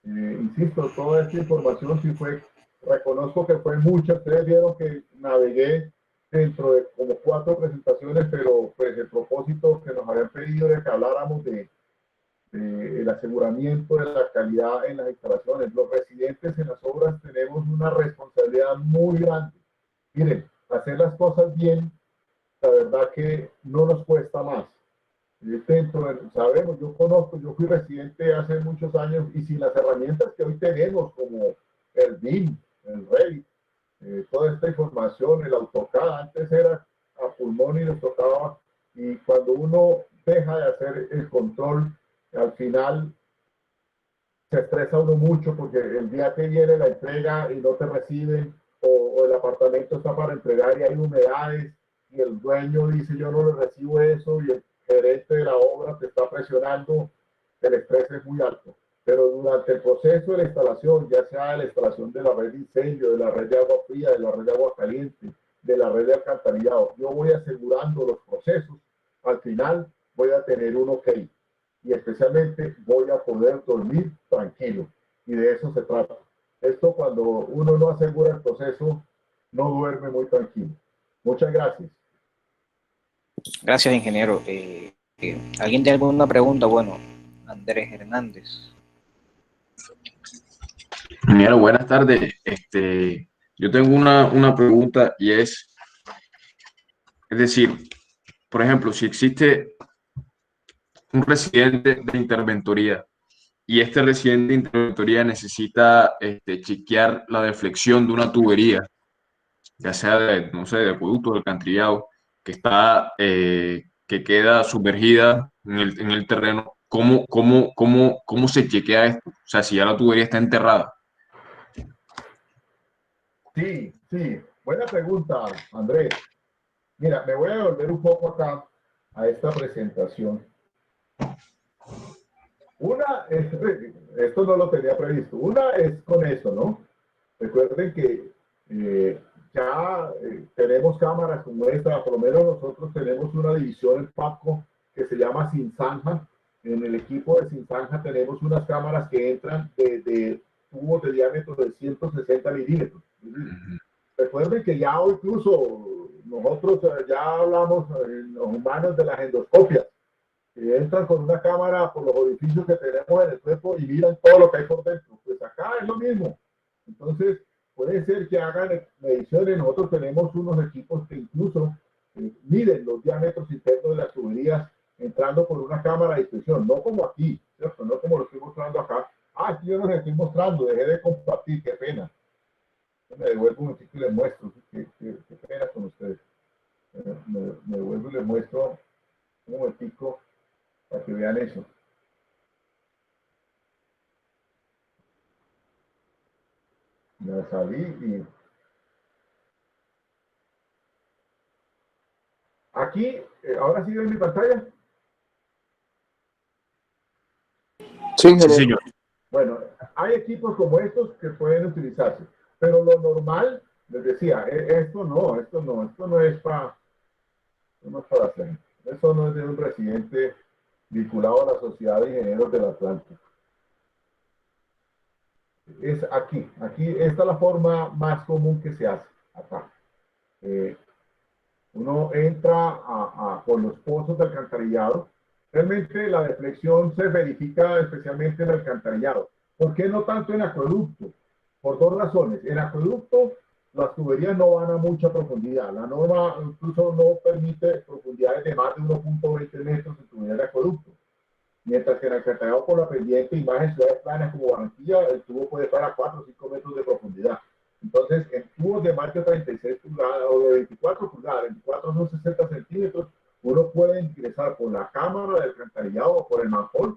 Insisto, toda esta información sí fue, reconozco que fue mucha. Ustedes vieron que navegué dentro de como 4 presentaciones, pero pues el propósito que nos habían pedido era que habláramos de el aseguramiento de la calidad en las instalaciones. Los residentes en las obras tenemos una responsabilidad muy grande. Miren, hacer las cosas bien, la verdad que no nos cuesta más. Sabemos, yo conozco, yo fui residente hace muchos años y sin las herramientas que hoy tenemos como el BIM, el Revit, toda esta información, el AutoCAD, antes era a pulmón y nos tocaba, y cuando uno deja de hacer el control, al final se estresa uno mucho porque el día que viene la entrega y no te reciben, o el apartamento está para entregar y hay humedades, y el dueño dice yo no le recibo eso, y el gerente de la obra te está presionando, el estrés es muy alto. Pero durante el proceso de la instalación, ya sea de la instalación de la red de incendio, de la red de agua fría, de la red de agua caliente, de la red de alcantarillado, yo voy asegurando los procesos, al final voy a tener un ok. Y especialmente voy a poder dormir tranquilo. Y de eso se trata. Esto cuando uno no asegura el proceso, no duerme muy tranquilo. Muchas gracias. Gracias, ingeniero. ¿Alguien tiene alguna pregunta? Bueno, Andrés Hernández. Ingeniero, buenas tardes. Yo tengo una pregunta y es decir, por ejemplo, si existe un residente de interventoría y este residente de interventoría necesita chequear la deflexión de una tubería, ya sea de, no sé, de acueducto, del alcantarillado, que está, que queda sumergida en el terreno, ¿cómo se chequea esto? O sea, si ya la tubería está enterrada. Sí, buena pregunta, Andrés. Mira, me voy a volver un poco acá a esta presentación. Una, esto no lo tenía previsto. Una es con eso, ¿no? Recuerden que ya tenemos cámaras como esta, por lo menos nosotros tenemos una división en PAPCO que se llama Sin Zanja. En el equipo de Sin Zanja tenemos unas cámaras que entran de tubos de diámetro de 160 milímetros. Recuerden que ya incluso nosotros ya hablamos en los humanos de las endoscopias, que entran con una cámara por los orificios que tenemos en el cuerpo y miran todo lo que hay por dentro. Pues acá es lo mismo. Entonces, puede ser que hagan mediciones. Nosotros tenemos unos equipos que incluso miden los diámetros internos de las tuberías entrando por una cámara de inspección, no como aquí. O ¿cierto? No como lo estoy mostrando acá. Ah, aquí yo no les estoy mostrando, dejé de compartir, qué pena. Me devuelvo un momentito y les muestro, qué pena con ustedes. Me devuelvo y les muestro un momentico para que vean eso. Me salí y aquí, ahora sí ven mi pantalla. Sí, Sí, señor. Bueno, hay equipos como estos que pueden utilizarse, pero lo normal, les decía, esto no es para, no es para hacer. Eso no es de un residente vinculado a la Sociedad de Ingenieros del Atlántico. Es aquí esta es la forma más común que se hace, acá. Uno entra por los pozos de alcantarillado. Realmente la deflexión se verifica especialmente en el alcantarillado. ¿Por qué no tanto en acueducto? Por dos razones. En acueducto las tuberías no van a mucha profundidad. La norma incluso no permite profundidades de más de 1.20 metros en tubería de acueducto. Mientras que en alcantarillado por la pendiente y más en ciudades planas como Barranquilla, el tubo puede estar a 4 o 5 metros de profundidad. Entonces, en tubos de más de 36 pulgadas o de 24 pulgadas, 24 son 60 centímetros, uno puede ingresar por la cámara del alcantarillado o por el manhole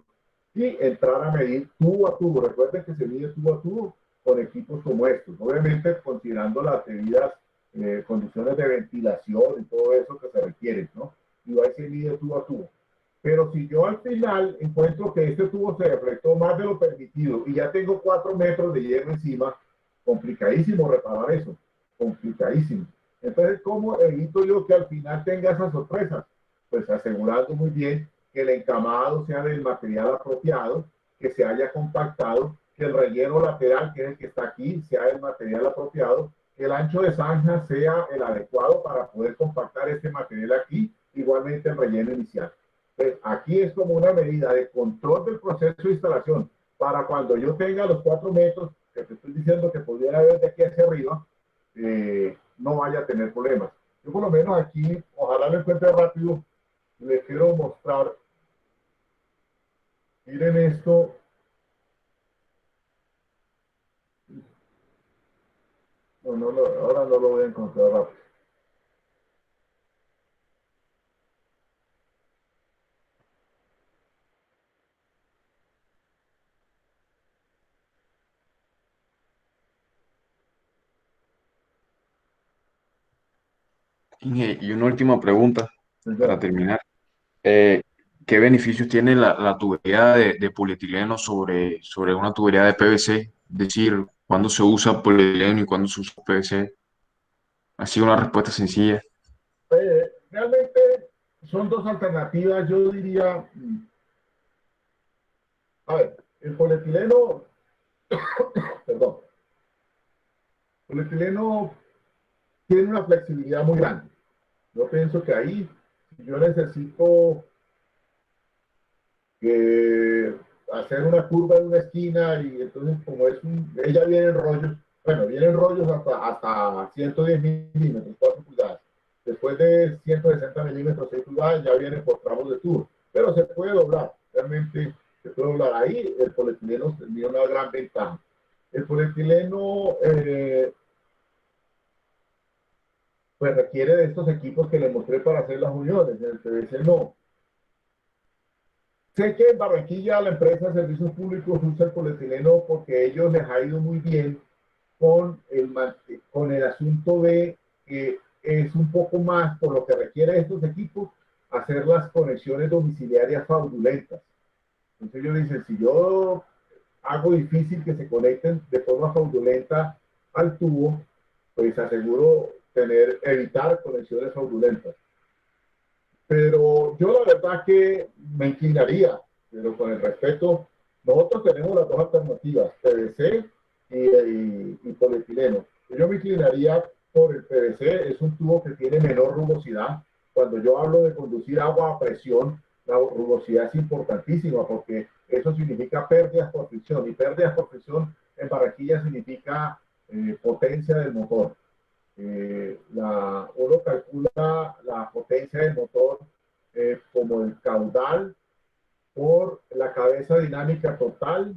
y entrar a medir tubo a tubo. Recuerden que se mide tubo a tubo con equipos como estos, obviamente considerando las debidas condiciones de ventilación y todo eso que se requieren, ¿no? Y ahí se mide tubo a tubo. Pero si yo al final encuentro que este tubo se deflectó más de lo permitido y ya tengo 4 metros de hierro encima, complicadísimo reparar eso, complicadísimo. Entonces, ¿cómo evito yo que al final tenga esas sorpresas? Pues asegurando muy bien que el encamado sea del material apropiado, que se haya compactado, que el relleno lateral, que es el que está aquí, sea del material apropiado, que el ancho de zanja sea el adecuado para poder compactar este material aquí, igualmente el relleno inicial. Pues aquí es como una medida de control del proceso de instalación para cuando yo tenga los 4 metros que te estoy diciendo que pudiera haber de aquí hacia arriba, no vaya a tener problemas. Yo por lo menos aquí, ojalá lo encuentre rápido, les quiero mostrar, miren esto. Ahora no lo voy a encontrar rápido. Y una última pregunta para Entonces, terminar. Eh, ¿Qué beneficios tiene la tubería de polietileno sobre una tubería de PVC? Es decir, ¿cuándo se usa polietileno y cuándo se usa PVC? Ha sido una respuesta sencilla. realmente son dos alternativas, yo diría, a ver, el polietileno, perdón, el polietileno tiene una flexibilidad muy grande. Yo pienso que ahí, si yo necesito hacer una curva en una esquina y entonces como ella viene en rollos, bueno, viene en rollos hasta 110 milímetros, 4 pulgadas. Después de 160 milímetros, 6 pulgadas, ya viene por tramos de tubo. Pero se puede doblar, realmente se puede doblar. Ahí el polietileno tiene una gran ventaja. El polietileno pues requiere de estos equipos que les mostré para hacer las uniones. El PVC no. Sé que en Barranquilla la empresa de servicios públicos usa el polietileno porque a ellos les ha ido muy bien con el asunto de que es un poco más, por lo que requiere estos equipos, hacer las conexiones domiciliarias fraudulentas. Entonces ellos dicen, si yo hago difícil que se conecten de forma fraudulenta al tubo, pues aseguro evitar conexiones fraudulentas. Pero yo la verdad que me inclinaría, pero con el respeto, nosotros tenemos las dos alternativas, PVC y polietileno. Yo me inclinaría por el PVC, es un tubo que tiene menor rugosidad. Cuando yo hablo de conducir agua a presión, la rugosidad es importantísima porque eso significa pérdidas por fricción y pérdidas por fricción en Barranquilla significa potencia del motor. Uno calcula la potencia del motor como el caudal por la cabeza dinámica total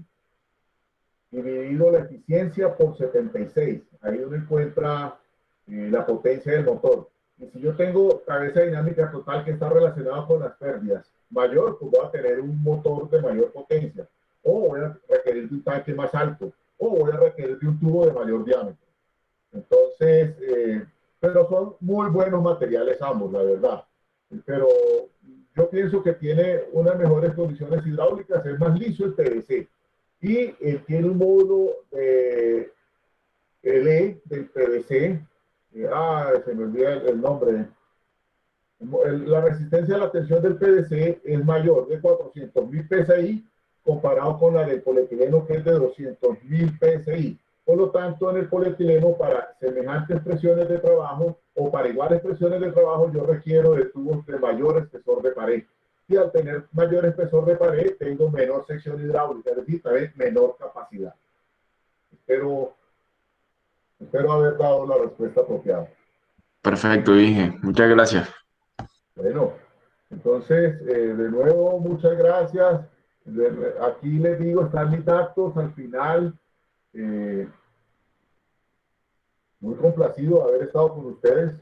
dividido la eficiencia por 76. Ahí uno encuentra la potencia del motor. Y si yo tengo cabeza dinámica total que está relacionada con las pérdidas mayor, pues voy a tener un motor de mayor potencia. O voy a requerir de un tanque más alto. O voy a requerir de un tubo de mayor diámetro. Entonces, pero son muy buenos materiales ambos, la verdad. Pero yo pienso que tiene unas mejores condiciones hidráulicas, es más liso el PVC. Y tiene un módulo de LE del PVC. Se me olvida el nombre. La resistencia a la tensión del PVC es mayor de 400.000 PSI comparado con la del polietileno, que es de 200.000 PSI. Por lo tanto, en el polietileno, para semejantes presiones de trabajo o para iguales presiones de trabajo, yo requiero de tubos de mayor espesor de pared. Y al tener mayor espesor de pared, tengo menor sección hidráulica, es decir, también menor capacidad. Espero haber dado la respuesta apropiada. Perfecto, dije. Muchas gracias. Bueno, entonces, de nuevo, muchas gracias. Aquí les digo, están mis datos al final. Muy complacido de haber estado con ustedes.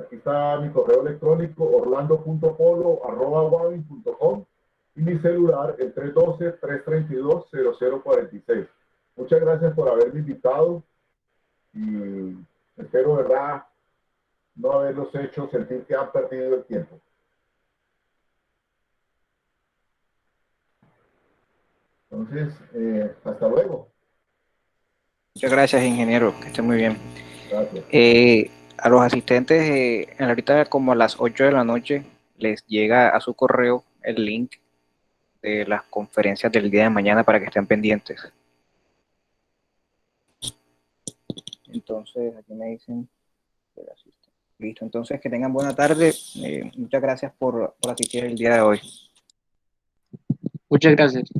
Aquí está mi correo electrónico, orlando.polo@wavin.com, y mi celular, el 312-332-0046. Muchas gracias por haberme invitado y espero, verdad, no haberlos hecho sentir que han perdido el tiempo. Entonces, hasta luego. Muchas gracias, ingeniero, que esté muy bien. Gracias. A los asistentes, ahorita como a las 8 de la noche, les llega a su correo el link de las conferencias del día de mañana para que estén pendientes. Entonces, aquí me dicen, listo, entonces que tengan buena tarde. Muchas gracias por asistir el día de hoy. Muchas gracias.